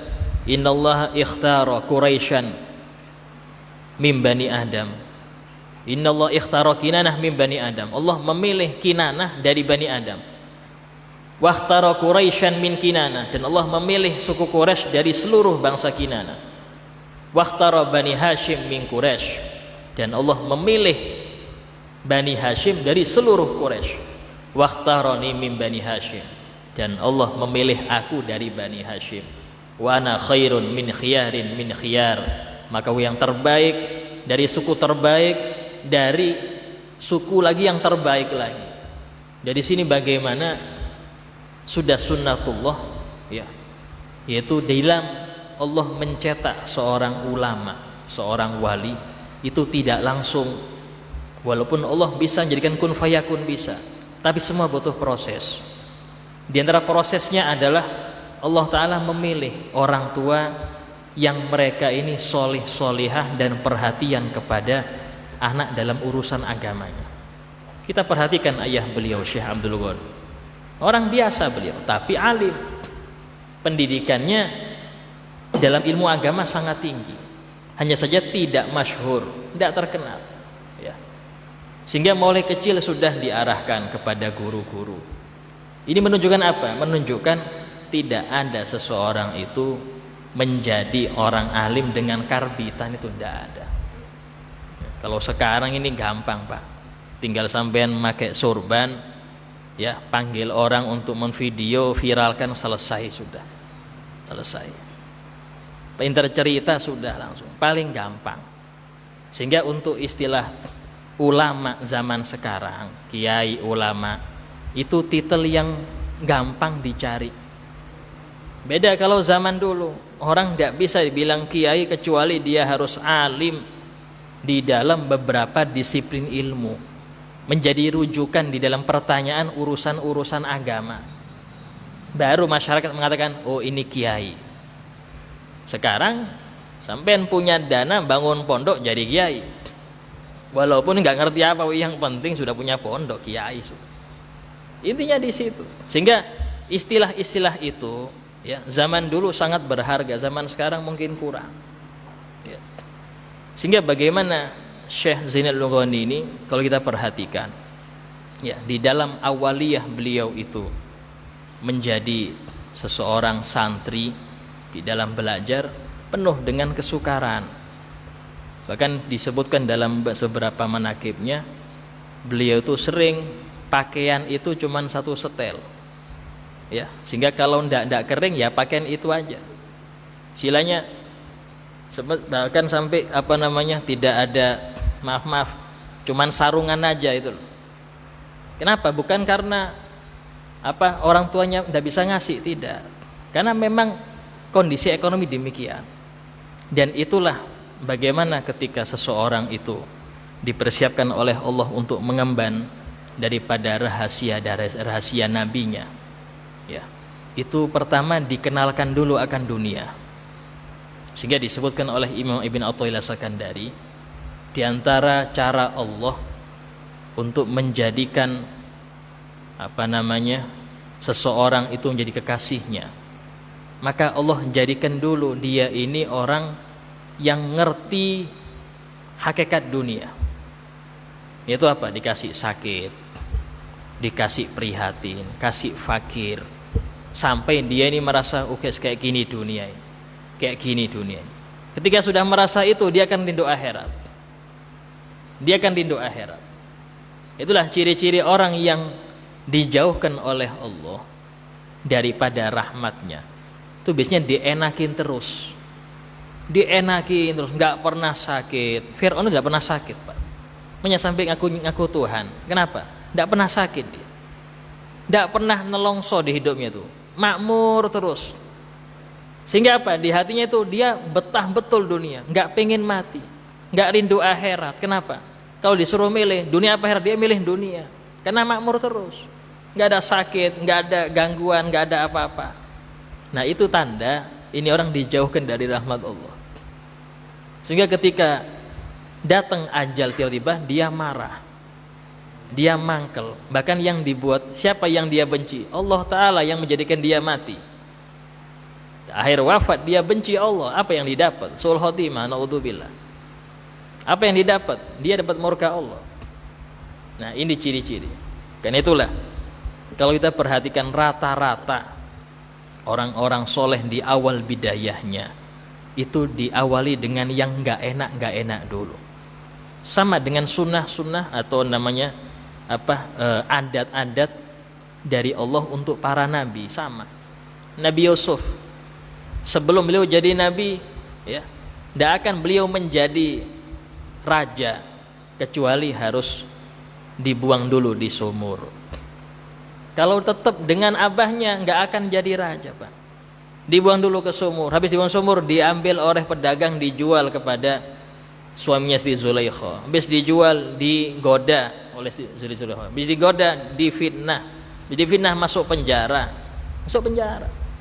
[SPEAKER 1] Innallaha ikhtara Quraisyan min bani Adam. Innallaha ikhtara Kinanah min bani Adam. Allah memilih Kinanah dari bani Adam. Wa ikhtara Quraisyan min Kinanah, dan Allah memilih suku Quraisy dari seluruh bangsa Kinanah. Wa ikhtara Bani Hashim min Quraisy, dan Allah memilih Bani Hashim dari seluruh Quraisy. Wa ikhtarani min Bani Hashim, dan Allah memilih aku dari Bani Hashim. Wa ana khairun min khiyarin min khiyar, maka yang terbaik dari suku terbaik dari suku lagi yang terbaik lagi. Dari sini bagaimana sudah sunnatullah, ya, yaitu dalam Allah mencetak seorang ulama, seorang wali itu tidak langsung. Walaupun Allah bisa menjadikan kun fayakun, bisa, tapi semua butuh proses. Di antara prosesnya adalah Allah Ta'ala memilih orang tua yang mereka ini solih solihah dan perhatian kepada anak dalam urusan agamanya. Kita perhatikan ayah beliau Syekh Abdul Ghani.
[SPEAKER 7] Orang biasa beliau, tapi alim. Pendidikannya dalam ilmu agama sangat tinggi. Hanya saja tidak masyhur, tidak terkenal. Ya. Sehingga mulai kecil sudah diarahkan kepada guru-guru. Ini menunjukkan apa? Menunjukkan tidak ada seseorang itu menjadi orang alim dengan karbitan, itu tidak ada. Ya, kalau sekarang ini gampang Pak, tinggal sampean pakai sorban, ya panggil orang untuk memvideo, viralkan, selesai sudah, selesai. Pintar cerita sudah langsung, paling gampang. Sehingga untuk istilah ulama zaman sekarang, kiai ulama, itu titel yang gampang dicari. Beda kalau zaman dulu, orang tidak bisa dibilang kiai kecuali dia harus alim di dalam beberapa disiplin ilmu, menjadi rujukan di dalam pertanyaan urusan-urusan agama. Baru masyarakat mengatakan, oh ini kiai. Sekarang sampean punya dana bangun pondok jadi kiai, walaupun nggak ngerti apa, yang penting sudah punya pondok, kiai sudah. Intinya di situ. Sehingga istilah-istilah itu, ya, zaman dulu sangat berharga, zaman sekarang mungkin kurang. Ya. Sehingga bagaimana Syekh Zainal Lughani ini, kalau kita perhatikan, ya, di dalam awaliyah beliau itu menjadi seseorang santri di dalam belajar penuh dengan kesukaran. Bahkan disebutkan dalam beberapa manakibnya, beliau itu sering pakaian itu cuma satu setel, ya, sehingga kalau ndak kering ya pakaian itu aja. Silanya bahkan sampai tidak ada, maaf cuman sarungan aja itu loh. Kenapa? Bukan karena orang tuanya ndak bisa ngasih, tidak, karena memang kondisi ekonomi demikian. Dan itulah bagaimana ketika seseorang itu dipersiapkan oleh Allah untuk mengemban daripada rahasia nabinya, ya, itu pertama dikenalkan dulu akan dunia. Sehingga disebutkan oleh Imam Ibn Athaillah Sakandari, di antara cara Allah untuk menjadikan seseorang itu menjadi kekasihnya, maka Allah jadikan dulu dia ini orang yang ngerti hakikat dunia. Yaitu apa? Dikasih sakit, dikasih prihatin, kasih fakir, sampai dia ini merasa kayak gini dunia ini, kayak gini dunia ini. Ketika sudah merasa itu, dia akan rindu akhirat. Dia akan rindu akhirat. Itulah ciri-ciri orang yang dijauhkan oleh Allah daripada rahmatnya. Itu biasanya dienakin terus, nggak pernah sakit. Fir'aun nggak pernah sakit Pak, makanya sampai ngaku Tuhan. Kenapa? Nggak pernah sakit dia, nggak pernah nelongso di hidupnya tuh, makmur terus. Sehingga apa? Di hatinya itu dia betah betul dunia, nggak pengen mati, nggak rindu akhirat. Kenapa? Kalau disuruh milih dunia apa akhirat, dia milih dunia, karena makmur terus, nggak ada sakit, nggak ada gangguan, nggak ada apa-apa. Nah itu tanda ini orang dijauhkan dari rahmat Allah. Sehingga ketika datang ajal tiba-tiba, dia marah, dia mangkel. Bahkan yang dibuat, siapa yang dia benci? Allah Ta'ala yang menjadikan dia mati. Akhir wafat dia benci Allah. Apa yang didapat? Su'ul khotimah, na'udzubillah. Apa yang didapat? Dia dapat murka Allah. Nah ini ciri-ciri. Karena itulah kalau kita perhatikan rata-rata orang-orang soleh di awal bidayahnya itu diawali dengan yang nggak enak dulu. Sama dengan sunnah-sunnah atau adat-adat dari Allah untuk para nabi, sama. Nabi Yusuf sebelum beliau jadi nabi, ya, tidak akan beliau menjadi raja kecuali harus dibuang dulu di sumur. Kalau tetap dengan abahnya nggak akan jadi raja Pak. Dibuang dulu ke sumur. Habis dibuang sumur, diambil oleh pedagang, dijual kepada suaminya Siti Zulaikha. Habis dijual, digoda oleh Siti Zulaikha. Habis digoda, difitnah, masuk penjara.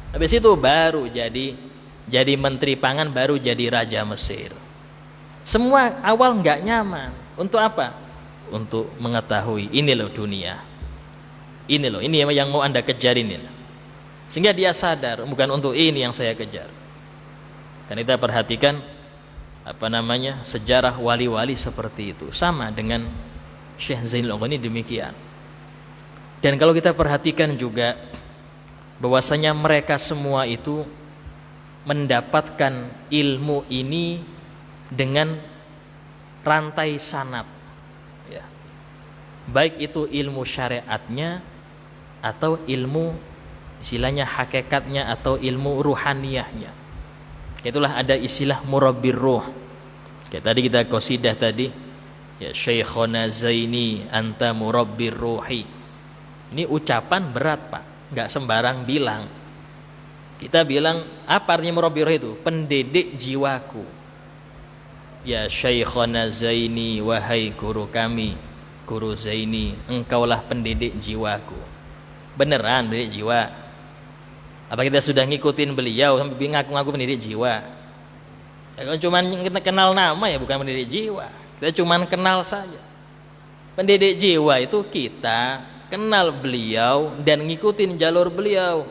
[SPEAKER 7] Habis itu baru jadi menteri pangan, baru jadi raja Mesir. Semua awal nggak nyaman. Untuk apa? Untuk mengetahui ini loh dunia. Ini loh, ini yang mau Anda kejar ini. Sehingga dia sadar, bukan untuk ini yang saya kejar. Dan kita perhatikan sejarah wali-wali seperti itu, sama dengan Syekh Zainul Abidin demikian. Dan kalau kita perhatikan juga bahwasanya mereka semua itu mendapatkan ilmu ini dengan rantai sanad, ya. Baik itu ilmu syariatnya atau ilmu istilahnya hakikatnya atau ilmu ruhaniyahnya. Itulah ada istilah murabbir ruh. Kayak tadi kita qasidah tadi, ya Syekhona Zaini anta murabbir ruhi. Ini ucapan berat, Pak, nggak sembarang bilang. Kita bilang apa artinya murabbir ruh itu? Pendidik jiwaku. Ya Syekhona Zaini, wahai guru kami, guru Zaini, engkaulah pendidik jiwaku. Beneran pendidik jiwa? Apa kita sudah ngikutin beliau sampai ngaku-ngaku pendidik jiwa? Ya, kalau cuma kita kenal nama ya bukan pendidik jiwa. Kita cuma kenal saja. Pendidik jiwa itu kita kenal beliau dan ngikutin jalur beliau.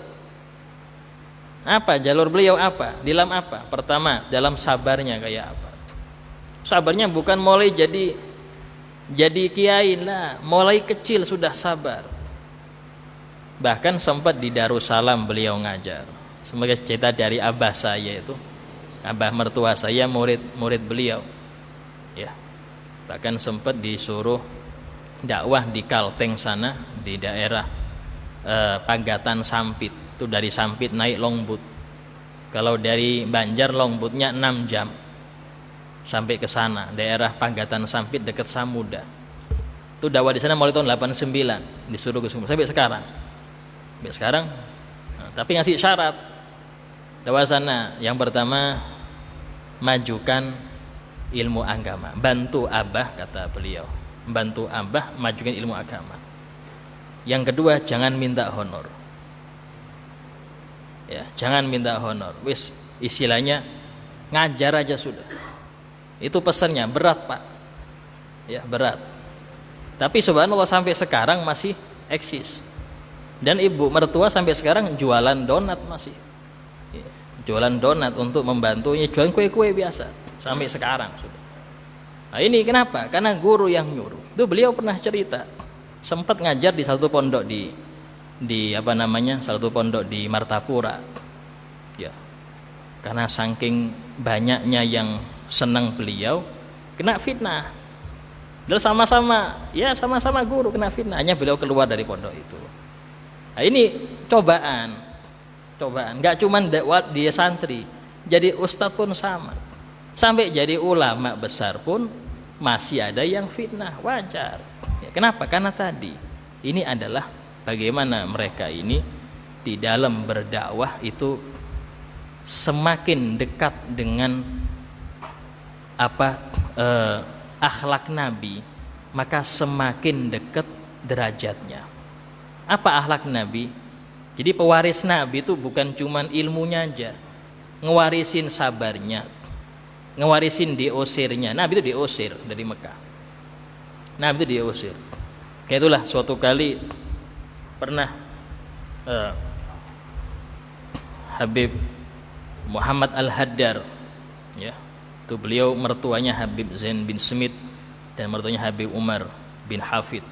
[SPEAKER 7] Apa jalur beliau apa? Dalam apa? Pertama, dalam sabarnya kayak apa? Sabarnya bukan mulai jadi kiai lah, mulai kecil sudah sabar. Bahkan sempat di Darussalam beliau ngajar. Sebagai cerita dari abah saya itu, abah mertua saya murid beliau. Ya. Bahkan sempat disuruh dakwah di Kalteng sana, di daerah Pagatan Sampit. Itu dari Sampit naik Longbut. Kalau dari Banjar Longbutnya 6 jam. Sampai ke sana, daerah Pagatan Sampit dekat Samuda. Itu dakwah di sana mulai tahun 89, disuruh ke Sumur sampai sekarang. Nah, tapi ngasih syarat dakwah sana. Yang pertama, majukan ilmu agama, bantu abah, kata beliau, bantu abah majukan ilmu agama. Yang kedua, jangan minta honor, ya, jangan minta honor. Wis, istilahnya ngajar aja sudah. Itu pesannya, berat, Pak, ya, berat. Tapi subhanallah sampai sekarang masih eksis. Dan ibu mertua sampai sekarang jualan donat masih, ya, jualan donat untuk membantunya, jualan kue-kue biasa sampai sekarang sudah. Nah ini kenapa? Karena guru yang nyuruh. Itu beliau pernah cerita, sempat ngajar di satu pondok satu pondok di Martapura, ya. Karena saking banyaknya yang senang beliau, kena fitnah. Dan sama-sama guru kena fitnah, hanya beliau keluar dari pondok itu. Nah ini cobaan, nggak cuma dia santri, jadi ustadz pun sama, sampai jadi ulama besar pun masih ada yang fitnah, wajar. Ya, kenapa? Karena tadi ini adalah bagaimana mereka ini di dalam berdakwah itu semakin dekat dengan akhlak Nabi, maka semakin dekat derajatnya. Apa akhlak Nabi? Jadi pewaris Nabi itu bukan cuman ilmunya aja, ngewarisin sabarnya, ngewarisin diusirnya. Nabi itu diusir dari Mekah. Nabi itu diusir. Kayak itulah suatu kali pernah Habib Muhammad Al-Haddar, ya, itu beliau mertuanya Habib Zain bin Smith dan mertuanya Habib Umar bin Hafid.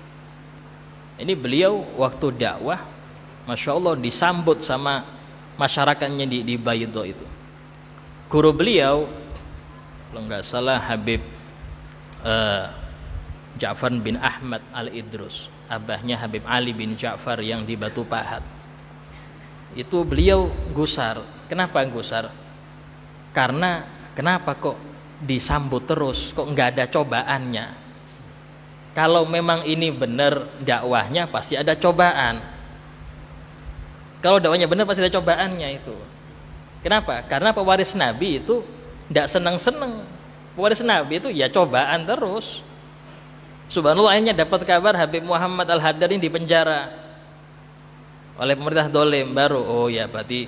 [SPEAKER 7] Ini beliau waktu dakwah, masya Allah, disambut sama masyarakatnya di Baydho itu. Guru beliau, kalau nggak salah Habib Ja'far bin Ahmad Al-Idrus, abahnya Habib Ali bin Ja'far yang di Batu Pahat. Itu beliau gusar. Kenapa gusar? Karena kenapa kok disambut terus, kok nggak ada cobaannya? Kalau memang ini benar dakwahnya pasti ada cobaan. Kalau dakwahnya benar pasti ada cobaannya itu. Kenapa? Karena pewaris Nabi itu tidak senang-senang. Pewaris Nabi itu ya cobaan terus. Subhanallah, akhirnya dapat kabar Habib Muhammad Al-Haddar ini dipenjara oleh pemerintah dolim. Baru, oh ya berarti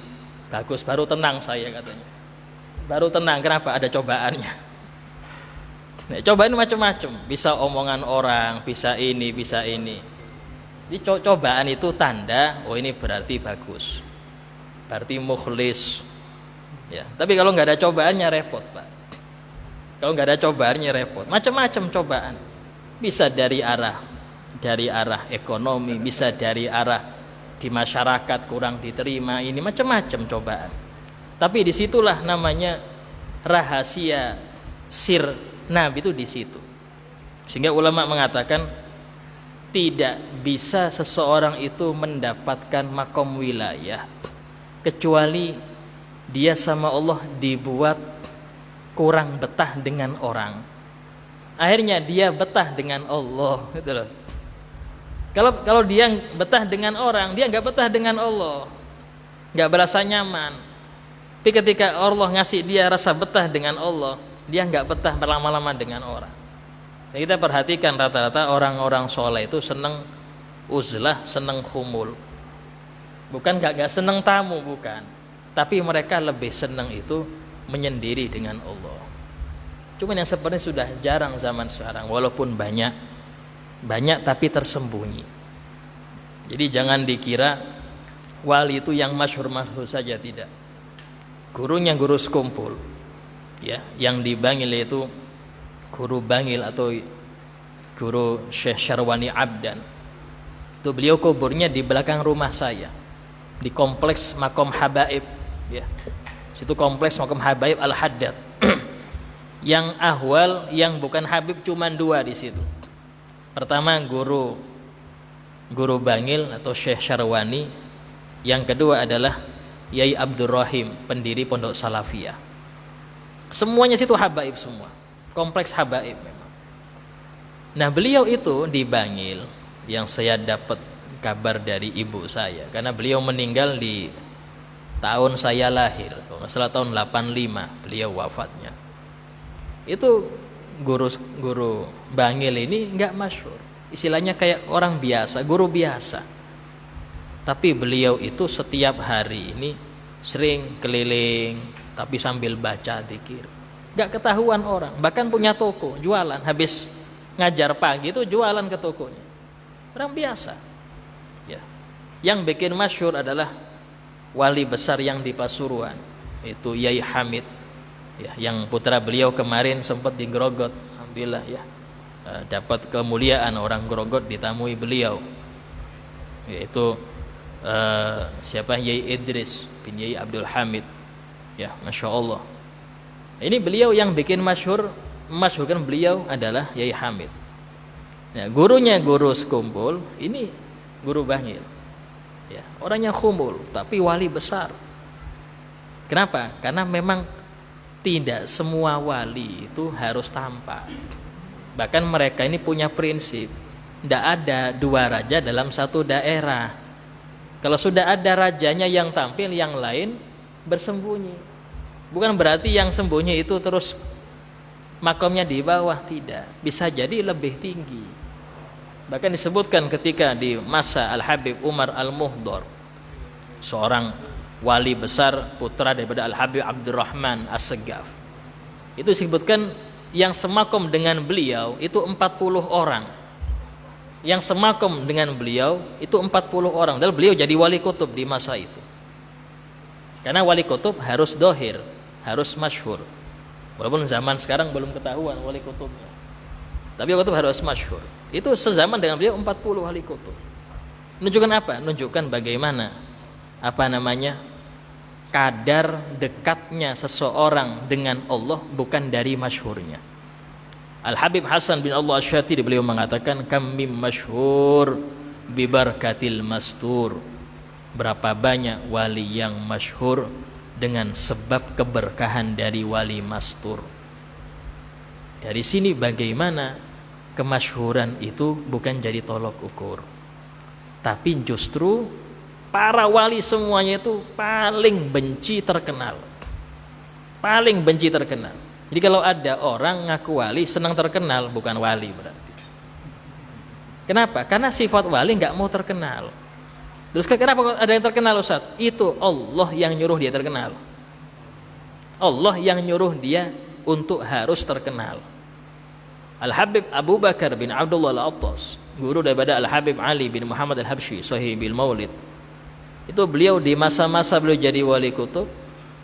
[SPEAKER 7] bagus, baru tenang saya katanya. Baru tenang, kenapa? Ada cobaannya. Nah, cobaan macam-macam, bisa omongan orang, bisa ini, bisa ini. Jadi cobaan itu tanda, oh ini berarti bagus, berarti mukhlis. Ya, tapi kalau nggak ada cobaannya repot, Pak. Kalau nggak ada cobaannya repot. Macam-macam cobaan. Bisa dari arah ekonomi, bisa dari arah di masyarakat kurang diterima, ini macam-macam cobaan. Tapi disitulah namanya rahasia sir Nabi itu di situ. Sehingga ulama mengatakan tidak bisa seseorang itu mendapatkan makom wilayah kecuali dia sama Allah dibuat kurang betah dengan orang. Akhirnya dia betah dengan Allah, gitu loh. Kalau dia betah dengan orang, dia nggak betah dengan Allah, nggak berasa nyaman. Tapi ketika Allah ngasih dia rasa betah dengan Allah, dia nggak betah berlama-lama dengan orang. Nah, kita perhatikan rata-rata orang-orang soleh itu seneng uzlah, seneng khumul. Bukan nggak seneng tamu, bukan. Tapi mereka lebih seneng itu menyendiri dengan Allah. Cuman yang seperti sudah jarang zaman sekarang, walaupun banyak tapi tersembunyi. Jadi jangan dikira wali itu yang masyhur-masyhur saja, tidak. Gurunya guru sekumpul, ya, yang di Bangil itu guru Bangil atau guru Syekh Syarwani Abdan. Itu beliau kuburnya di belakang rumah saya, di kompleks Makom Habaib, ya. Situ kompleks Makom Habaib Al-Haddad. Yang ahwal, yang bukan Habib cuma 2 di situ. Pertama guru Bangil atau Syekh Syarwani, yang kedua adalah Yai Abdurrahim, pendiri Pondok Salafiyah. Semuanya situ habaib semua, kompleks habaib memang. Nah, beliau itu di Bangil, yang saya dapat kabar dari ibu saya, karena beliau meninggal di tahun saya lahir, kalau nggak salah tahun 85 beliau wafatnya. Itu guru Bangil ini nggak masyhur, istilahnya kayak orang biasa, guru biasa. Tapi beliau itu setiap hari ini sering keliling, tapi sambil baca zikir, nggak ketahuan orang. Bahkan punya toko, jualan, habis ngajar pagi itu jualan ke tokonya. Orang biasa, ya. Yang bikin masyhur adalah wali besar yang di Pasuruan, itu Yai Hamid, ya, yang putra beliau kemarin sempat digerogot, alhamdulillah, ya, dapat kemuliaan, orang Grogot ditamui beliau, yaitu siapa, Yai Idris bin Yai Abdul Hamid, ya, Masya Allah. Ini beliau yang bikin masyhurkan beliau adalah Yai Hamid. Nah, gurunya guru sekumpul ini guru Bangil, ya, orangnya khumul tapi wali besar. Kenapa? Karena memang tidak semua wali itu harus tampak. Bahkan mereka ini punya prinsip, tidak ada 2 raja dalam satu daerah. Kalau sudah ada rajanya yang tampil, yang lain bersembunyi. Bukan berarti yang sembunyi itu terus makomnya di bawah, tidak. Bisa jadi lebih tinggi. Bahkan disebutkan ketika di masa Al-Habib Umar Al-Muhdor, seorang wali besar putra daripada Al-Habib Abdurrahman As-Segaf, itu disebutkan yang semakom dengan beliau itu 40 orang. Yang semakom dengan beliau itu 40 orang. Dan beliau jadi wali kutub di masa itu. Karena wali kutub harus dohir, harus masyhur. Walaupun zaman sekarang belum ketahuan wali kutubnya, tapi wali kutub harus masyhur. Itu sezaman dengan beliau 40 wali kutub. Menunjukkan apa? Menunjukkan bagaimana kadar dekatnya seseorang dengan Allah bukan dari masyhurnya. Al-Habib Hasan bin Allah Asy-Syatiri beliau mengatakan, kam mim masyhur bi barakatil mastur. Berapa banyak wali yang masyhur dengan sebab keberkahan dari wali mastur. Dari sini bagaimana kemasyhuran itu bukan jadi tolok ukur, tapi justru para wali semuanya itu paling benci terkenal. Paling benci terkenal. Jadi kalau ada orang ngaku wali senang terkenal, bukan wali berarti. Kenapa? Karena sifat wali nggak mau terkenal. Terus kenapa ada yang terkenal, Ustaz? Itu Allah yang nyuruh dia terkenal. Allah yang nyuruh dia untuk harus terkenal. Al-Habib Abu Bakar bin Abdullah Al-Attas guru daripada Al-Habib Ali bin Muhammad Al-Habsyi Sahibil Maulid. Itu beliau di masa-masa beliau jadi wali kutub,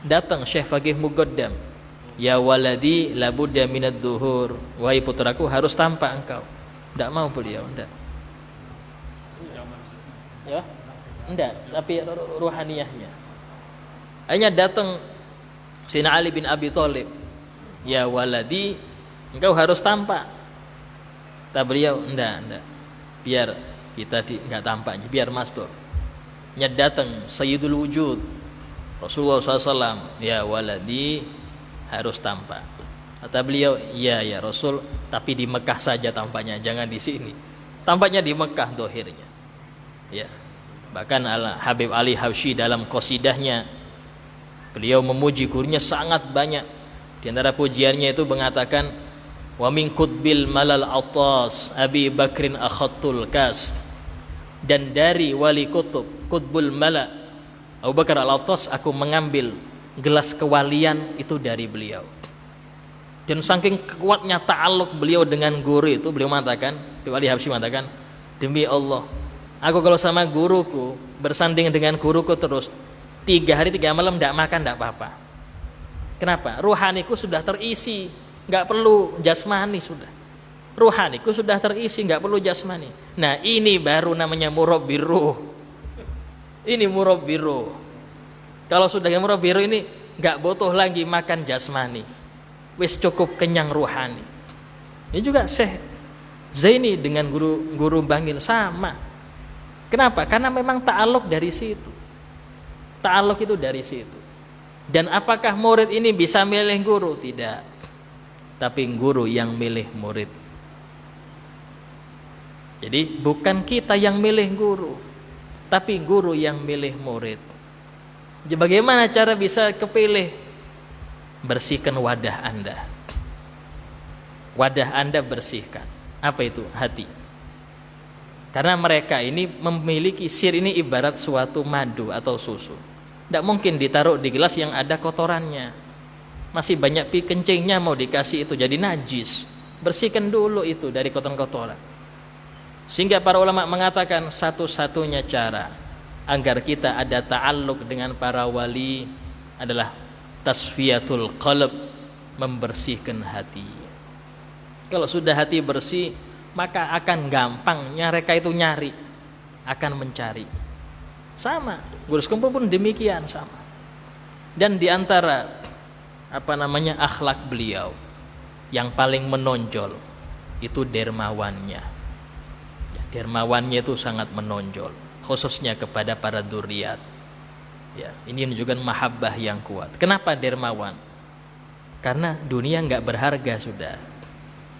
[SPEAKER 7] datang Syekh Faqih Muqaddam, ya waladi labudda minad duhur, wahai putraku harus tampak engkau. Tidak mau beliau, tidak. Ya, tidak, tapi ruhaniyahnya. Hanya datang Sayyidina Ali bin Abi Thalib, ya waladi engkau harus tampak. Tak beliau, tidak. Biar kita enggak tampak, biar mastur. Nya datang Sayyidul Wujud Rasulullah SAW, ya waladi harus tampak. Kata beliau, ya Rasul, tapi di Mekah saja tampaknya, jangan di sini. Tampaknya di Mekah dohirnya. Ya. Bahkan Habib Ali Habsyi dalam qasidahnya beliau memuji gurunya sangat banyak. Di antara pujiannya itu mengatakan, wa min qutbil malal atas Abi Bakrin akhatul kas. Dan dari wali kutub Qutbul Mala Abu Bakar Al-Attas aku mengambil gelas kewalian itu dari beliau. Dan saking kuatnya ta'alluq beliau dengan guru itu, beliau mengatakan, Wali Habsyi mengatakan, demi Allah, aku kalau sama guruku, bersanding dengan guruku terus 3 hari 3 malam tidak makan tidak apa-apa. Kenapa? Ruhaniku sudah terisi, nggak perlu jasmani sudah. Ruhaniku sudah terisi, nggak perlu jasmani. Nah ini baru namanya murabbir ruh. Ini murabbir ruh. Kalau sudah murabbir ruh ini nggak butuh lagi makan jasmani, wis cukup kenyang ruhani. Ini juga Syekh Zaini dengan guru Bangil sama. Kenapa? Karena memang ta'alluq dari situ. Ta'alluq itu dari situ. Dan apakah murid ini bisa milih guru? Tidak. Tapi guru yang milih murid. Jadi bukan kita yang milih guru, tapi guru yang milih murid. Jadi bagaimana cara bisa kepilih? Bersihkan wadah Anda. Wadah Anda bersihkan. Apa itu? Hati. Karena mereka ini memiliki sir ini ibarat suatu madu atau susu. Tidak mungkin ditaruh di gelas yang ada kotorannya. Masih banyak pi kencingnya mau dikasih itu jadi najis. Bersihkan dulu itu dari kotoran-kotoran. Sehingga para ulama mengatakan satu-satunya cara agar kita ada ta'alluq dengan para wali adalah tasfiyatul qalb, membersihkan hati. Kalau sudah hati bersih, maka akan gampangnya mereka itu nyari, akan mencari. Sama, guru sekumpul pun demikian sama. Dan diantara akhlak beliau yang paling menonjol itu dermawannya. Dermawannya itu sangat menonjol, khususnya kepada para dzurriat. Ya, ini menunjukkan mahabbah yang kuat. Kenapa dermawan? Karena dunia nggak berharga sudah,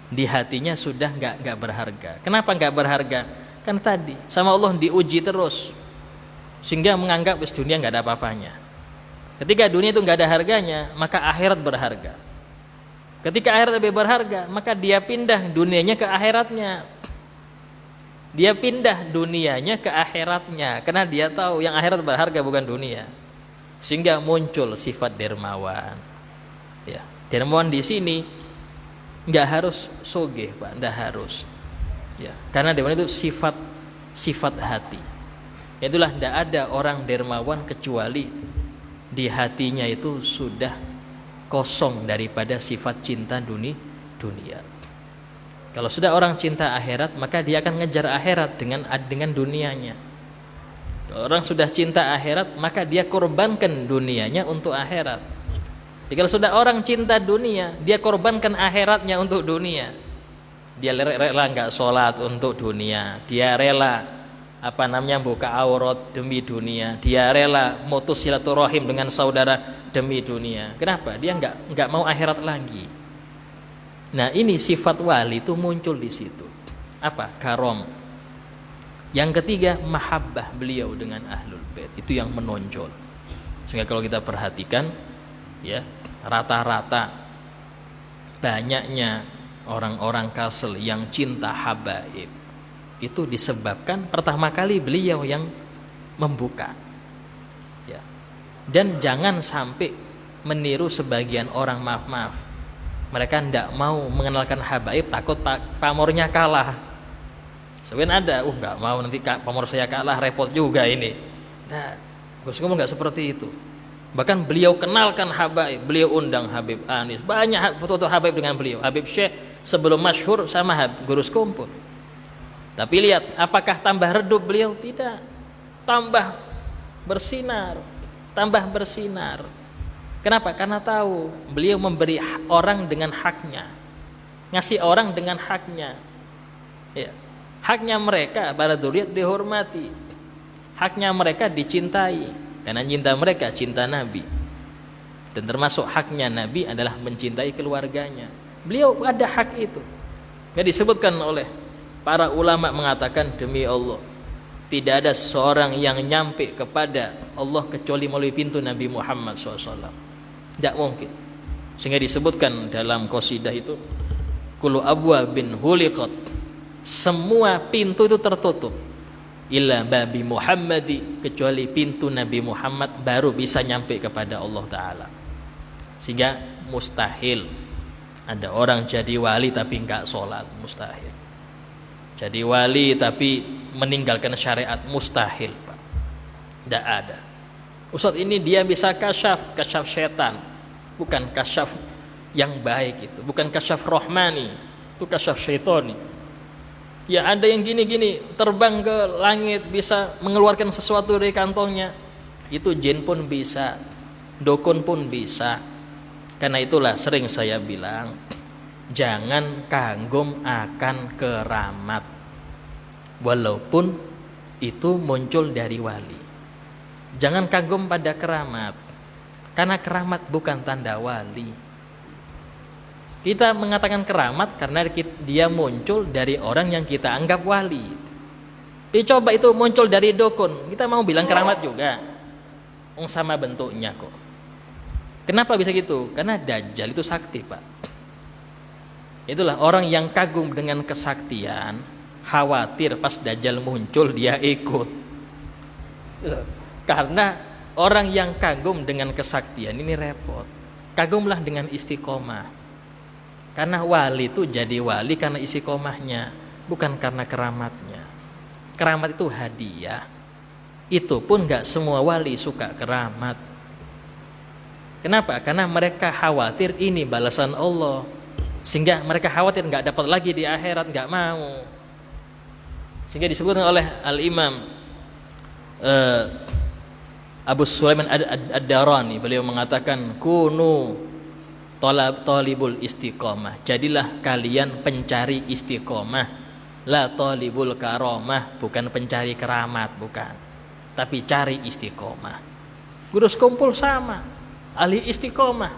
[SPEAKER 7] di hatinya sudah nggak berharga. Kenapa nggak berharga? Kan tadi sama Allah diuji terus, sehingga menganggap dunia nggak ada apa-apanya. Ketika dunia itu nggak ada harganya, maka akhirat berharga. Ketika akhirat lebih berharga, maka dia pindah dunianya ke akhiratnya. Dia pindah dunianya ke akhiratnya karena dia tahu yang akhirat berharga bukan dunia. Sehingga muncul sifat dermawan. Ya, dermawan di sini nggak harus sogeh, Pak, nggak harus. Ya, karena dermawan itu sifat hati. Itulah tidak ada orang dermawan kecuali di hatinya itu sudah kosong daripada sifat cinta dunia. Kalau sudah orang cinta akhirat, maka dia akan ngejar akhirat dengan dunianya. Kalau orang sudah cinta akhirat, maka dia korbankan dunianya untuk akhirat. Jadi kalau sudah orang cinta dunia, dia korbankan akhiratnya untuk dunia. Dia rela nggak sholat untuk dunia. Dia rela buka aurat demi dunia. Dia rela mutus silaturahim dengan saudara demi dunia. Kenapa? Dia nggak mau akhirat lagi. Nah ini sifat wali itu muncul di situ. Apa? Karom. Yang ketiga, mahabbah beliau dengan ahlul bait. Itu yang menonjol. Sehingga kalau kita perhatikan, ya rata-rata banyaknya orang-orang Kalsel yang cinta habaib itu disebabkan pertama kali beliau yang membuka. Ya. Dan jangan sampai meniru sebagian orang, maaf. Mereka tidak mau mengenalkan habaib, takut pamornya kalah. Sebenarnya ada, nggak mau nanti pamor saya kalah, repot juga ini. Nah, Gus Kumpul nggak seperti itu. Bahkan beliau kenalkan Habaib, beliau undang Habib Anis, banyak foto-foto Habaib dengan beliau. Habib Syekh sebelum masyhur sama Gus Kumpul. Tapi lihat, apakah tambah redup beliau? Tidak, tambah bersinar, tambah bersinar. Kenapa? Karena tahu beliau memberi orang dengan haknya, ngasih orang dengan haknya. Ya. Haknya mereka para dzurriyyat dihormati, haknya mereka dicintai, karena cinta mereka cinta Nabi. Dan termasuk haknya Nabi adalah mencintai keluarganya. Beliau ada hak itu. Yang disebutkan oleh para ulama mengatakan, demi Allah, tidak ada seseorang yang nyampe kepada Allah kecuali melalui pintu Nabi Muhammad SAW. Tidak mungkin. Sehingga disebutkan dalam qasidah itu, kullu abwabin huliqat, semua pintu itu tertutup, illa babi Muhammadi, kecuali pintu Nabi Muhammad baru bisa nyampe kepada Allah Ta'ala. Sehingga mustahil ada orang jadi wali tapi enggak sholat, mustahil. Jadi wali tapi meninggalkan syariat, mustahil, Pak. Tidak ada. Ustaz ini dia bisa kasyaf setan, bukan kasyaf yang baik itu, bukan kasyaf rohmani, itu kasyaf syaitani. Ya ada yang gini-gini, terbang ke langit bisa mengeluarkan sesuatu dari kantongnya, itu jin pun bisa, dukun pun bisa. Karena itulah sering saya bilang, jangan kagum akan keramat, walaupun itu muncul dari wali. Jangan kagum pada keramat, karena keramat bukan tanda wali. Kita mengatakan keramat karena dia muncul dari orang yang kita anggap wali. Dicoba itu muncul dari dukun, kita mau bilang keramat juga, sama bentuknya kok. Kenapa bisa gitu? Karena Dajjal itu sakti, Pak. Itulah orang yang kagum dengan kesaktian, khawatir pas Dajjal muncul dia ikut. Karena orang yang kagum dengan kesaktian ini repot. Kagumlah dengan istiqomah. Karena wali itu jadi wali karena istiqomahnya, bukan karena keramatnya. Keramat itu hadiah. Itu pun gak semua wali suka keramat. Kenapa? Karena mereka khawatir ini balasan Allah, sehingga mereka khawatir gak dapat lagi di akhirat, gak mau. Sehingga disebutkan oleh Al-Imam Abu Sulaiman Ad-Darani, beliau mengatakan, kunu talibul istiqomah, jadilah kalian pencari istiqomah, la talibul karomah, bukan pencari keramat, bukan, tapi cari istiqomah. Gus Kumpul sama, ahli istiqomah.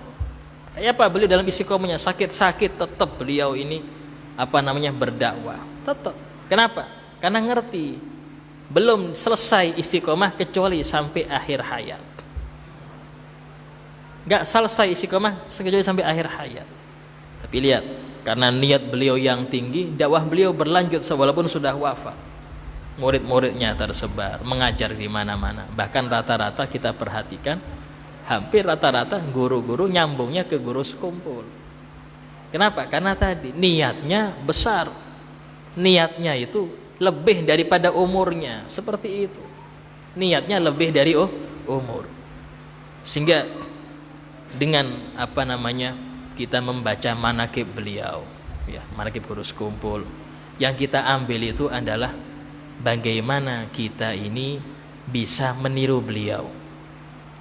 [SPEAKER 7] Kayak apa beliau dalam istiqomahnya? Sakit-sakit tetap beliau ini berdakwah, tetap. Kenapa? Karena ngerti belum selesai istiqomah kecuali sampai akhir hayat. Gak selesai istiqomah kecuali sampai akhir hayat. Tapi lihat, karena niat beliau yang tinggi, dakwah beliau berlanjut walaupun sudah wafat. Murid-muridnya tersebar, mengajar di mana-mana. Bahkan rata-rata kita perhatikan, hampir rata-rata guru-guru nyambungnya ke Gus Kumpul. Kenapa? Karena tadi niatnya besar. Niatnya itu lebih daripada umurnya, seperti itu. Niatnya lebih dari umur. Sehingga dengan kita membaca manaqib beliau, ya, manaqib Gus Kumpul, yang kita ambil itu adalah bagaimana kita ini bisa meniru beliau.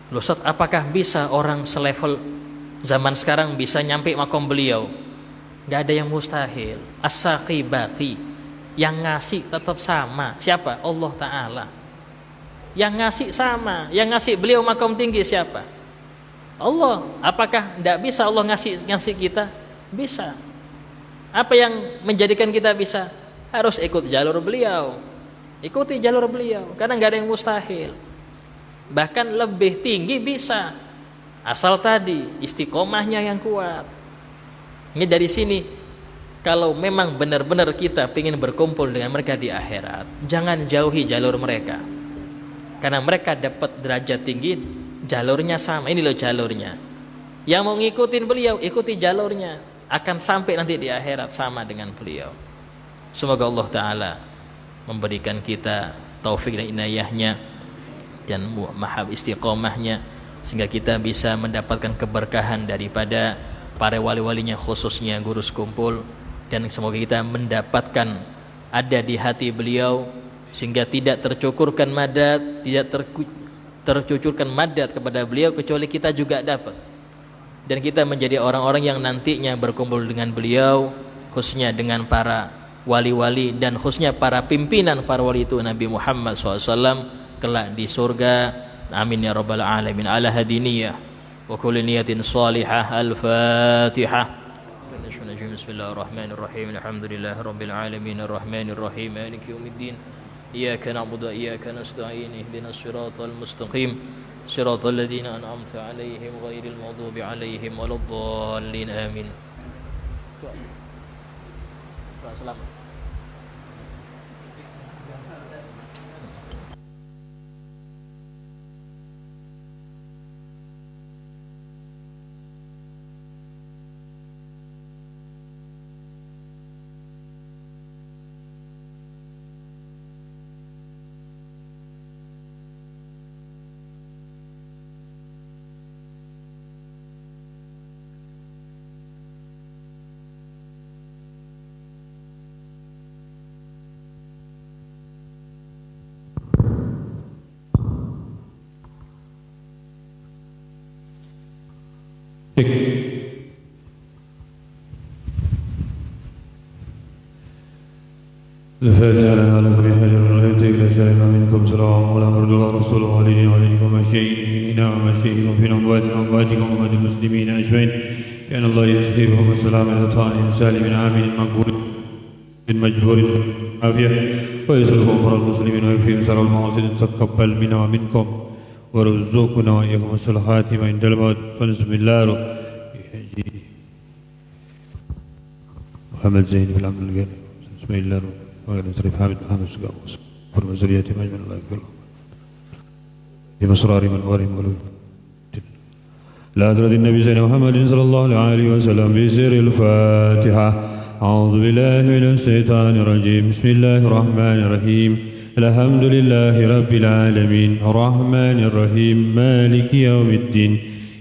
[SPEAKER 7] Loh Ustaz, apakah bisa orang selevel zaman sekarang bisa nyampe makom beliau? Gak ada yang mustahil. As-saqi baqi, yang ngasih tetap sama. Siapa? Allah Ta'ala. Yang ngasih sama, yang ngasih beliau makom tinggi siapa? Allah. Apakah tidak bisa Allah ngasih kita? Bisa. Apa yang menjadikan kita bisa? Harus ikut jalur beliau. Ikuti jalur beliau, karena nggak ada yang mustahil. Bahkan lebih tinggi bisa, asal tadi istiqomahnya yang kuat. Ini dari sini, kalau memang benar-benar kita ingin berkumpul dengan mereka di akhirat, jangan jauhi jalur mereka, karena mereka dapat derajat tinggi. Jalurnya sama, ini loh jalurnya. Yang mau ngikutin beliau, ikuti jalurnya, akan sampai nanti di akhirat sama dengan beliau. Semoga Allah Ta'ala memberikan kita taufik dan inayahnya dan mahab istiqomahnya, sehingga kita bisa mendapatkan keberkahan daripada para wali-walinya, khususnya guru sekumpul. Dan semoga kita mendapatkan ada di hati beliau, sehingga tidak tercukurkan madat, tidak tercucurkan madat kepada beliau, kecuali kita juga dapat. Dan kita menjadi orang-orang yang nantinya berkumpul dengan beliau, khususnya dengan para wali-wali dan khususnya para pimpinan para wali itu Nabi Muhammad SAW kelak di surga. Amin ya rabbal alamin. Ala hadiniyah wa kulli niyatin salihah. Al-Fatihah. Bismillahirrahmanirrahim. Alhamdulillahi rabbil alamin arrahmanir rahim maliki yaumiddin. Iyyaka na'budu wa iyyaka nasta'in ihdinas siratal mustaqim siratal ladzina an'amta 'alaihim ghairil maghdubi 'alaihim waladdallin. Amin. Selamat.
[SPEAKER 8] الفاتحة لنا لكم يا حجر الله يهديك لشرنا منكم سلام ولا مرد الله رسوله علينا وعليكم ومشيئنا ومشيئكم في أمواتنا وأمواتكم وأموات المسلمين أجمعين كأن الله يسخيرهم والسلام على طائع سالم عامل مقبول مجبور عافية ويسلكم أمر المسلمين ويكفيهم سر المعاصي تقبل منا ومنكم ورزقنا وإياكم الصالحات عند الموت فنسم الله محمد زين بن عبد الغني بسم الله وغير سريف حامد محمد سقام وفرم زرياتي مجمع الله يكفر بمصرار من غارم ولو لا أدرد النبي سيدنا محمد صلى الله عليه وسلم بسر الفاتحة. أعوذ بالله من الشيطان الرجيم. بسم الله الرحمن الرحيم. الحمد لله رب العالمين الرحمن الرحيم مالك يوم الدين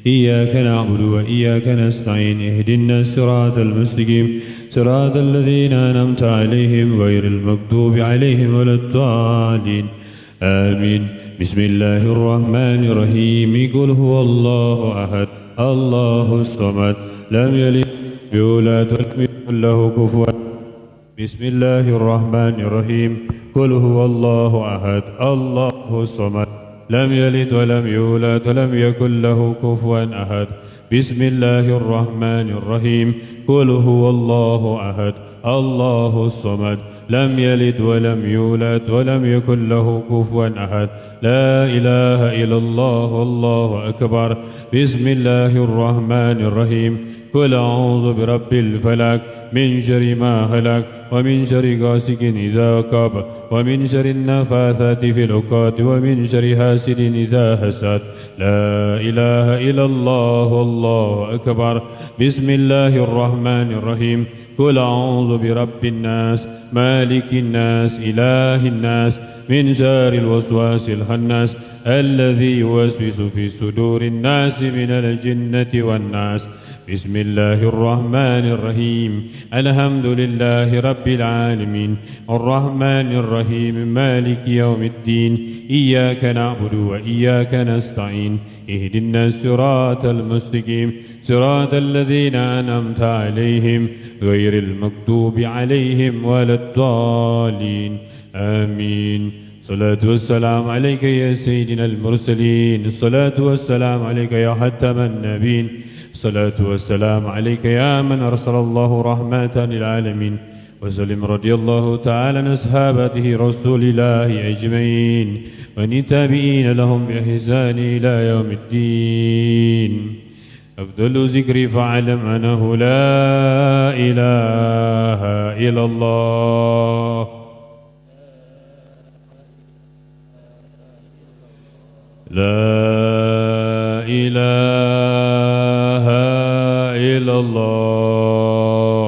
[SPEAKER 8] إياك نعبد وإياك نستعين اهدنا الصراط المستقيم صراط الذين أنعمت عليهم غير المغضوب عليهم ولا الضالين آمين. بسم الله الرحمن الرحيم. قل هو الله أحد الله الصمد لم يلد يولد ولم يكن له كفوا. بسم الله الرحمن الرحيم. قل هو الله أحد الله الصمد لم يلد ولم يولد ولم يكن له كفوا أحد. بسم الله الرحمن الرحيم. قل هو الله أحد الله الصمد لم يلد ولم يولد ولم يكن له كفوا أحد. لا إله إلا الله الله أكبر. بسم الله الرحمن الرحيم. قل أعوذ برب الفلق من شر ما خلق ومن شر غاسق إذا وقب ومن شر النفاثات في العقد ومن شر حاسد إذا حسد. لا إله إلا الله الله أكبر. بسم الله الرحمن الرحيم. قل أعوذ برب الناس مالك الناس إله الناس من شر الوسواس الخناس الذي يوسوس في صدور الناس من الجنة والناس. بسم الله الرحمن الرحيم. الحمد لله رب العالمين الرحمن الرحيم مالك يوم الدين إياك نعبد وإياك نستعين اهدنا الصراط المستقيم صراط الذين أنعمت عليهم غير المغضوب عليهم ولا الضالين آمين. الصلاة والسلام عليك يا سيدنا المرسلين. الصلاة والسلام عليك يا حتم النبيين. الصلاة والسلام عليك يا من أرسل الله رحمة للعالمين. وسلم رضي الله تعالى عن أصحابه رسول الله أجمعين والتابعين لهم بإحسان إلى يوم الدين. أفضل ذكر فاعلم أنه لا إله إلا الله. لا إله إلا الله.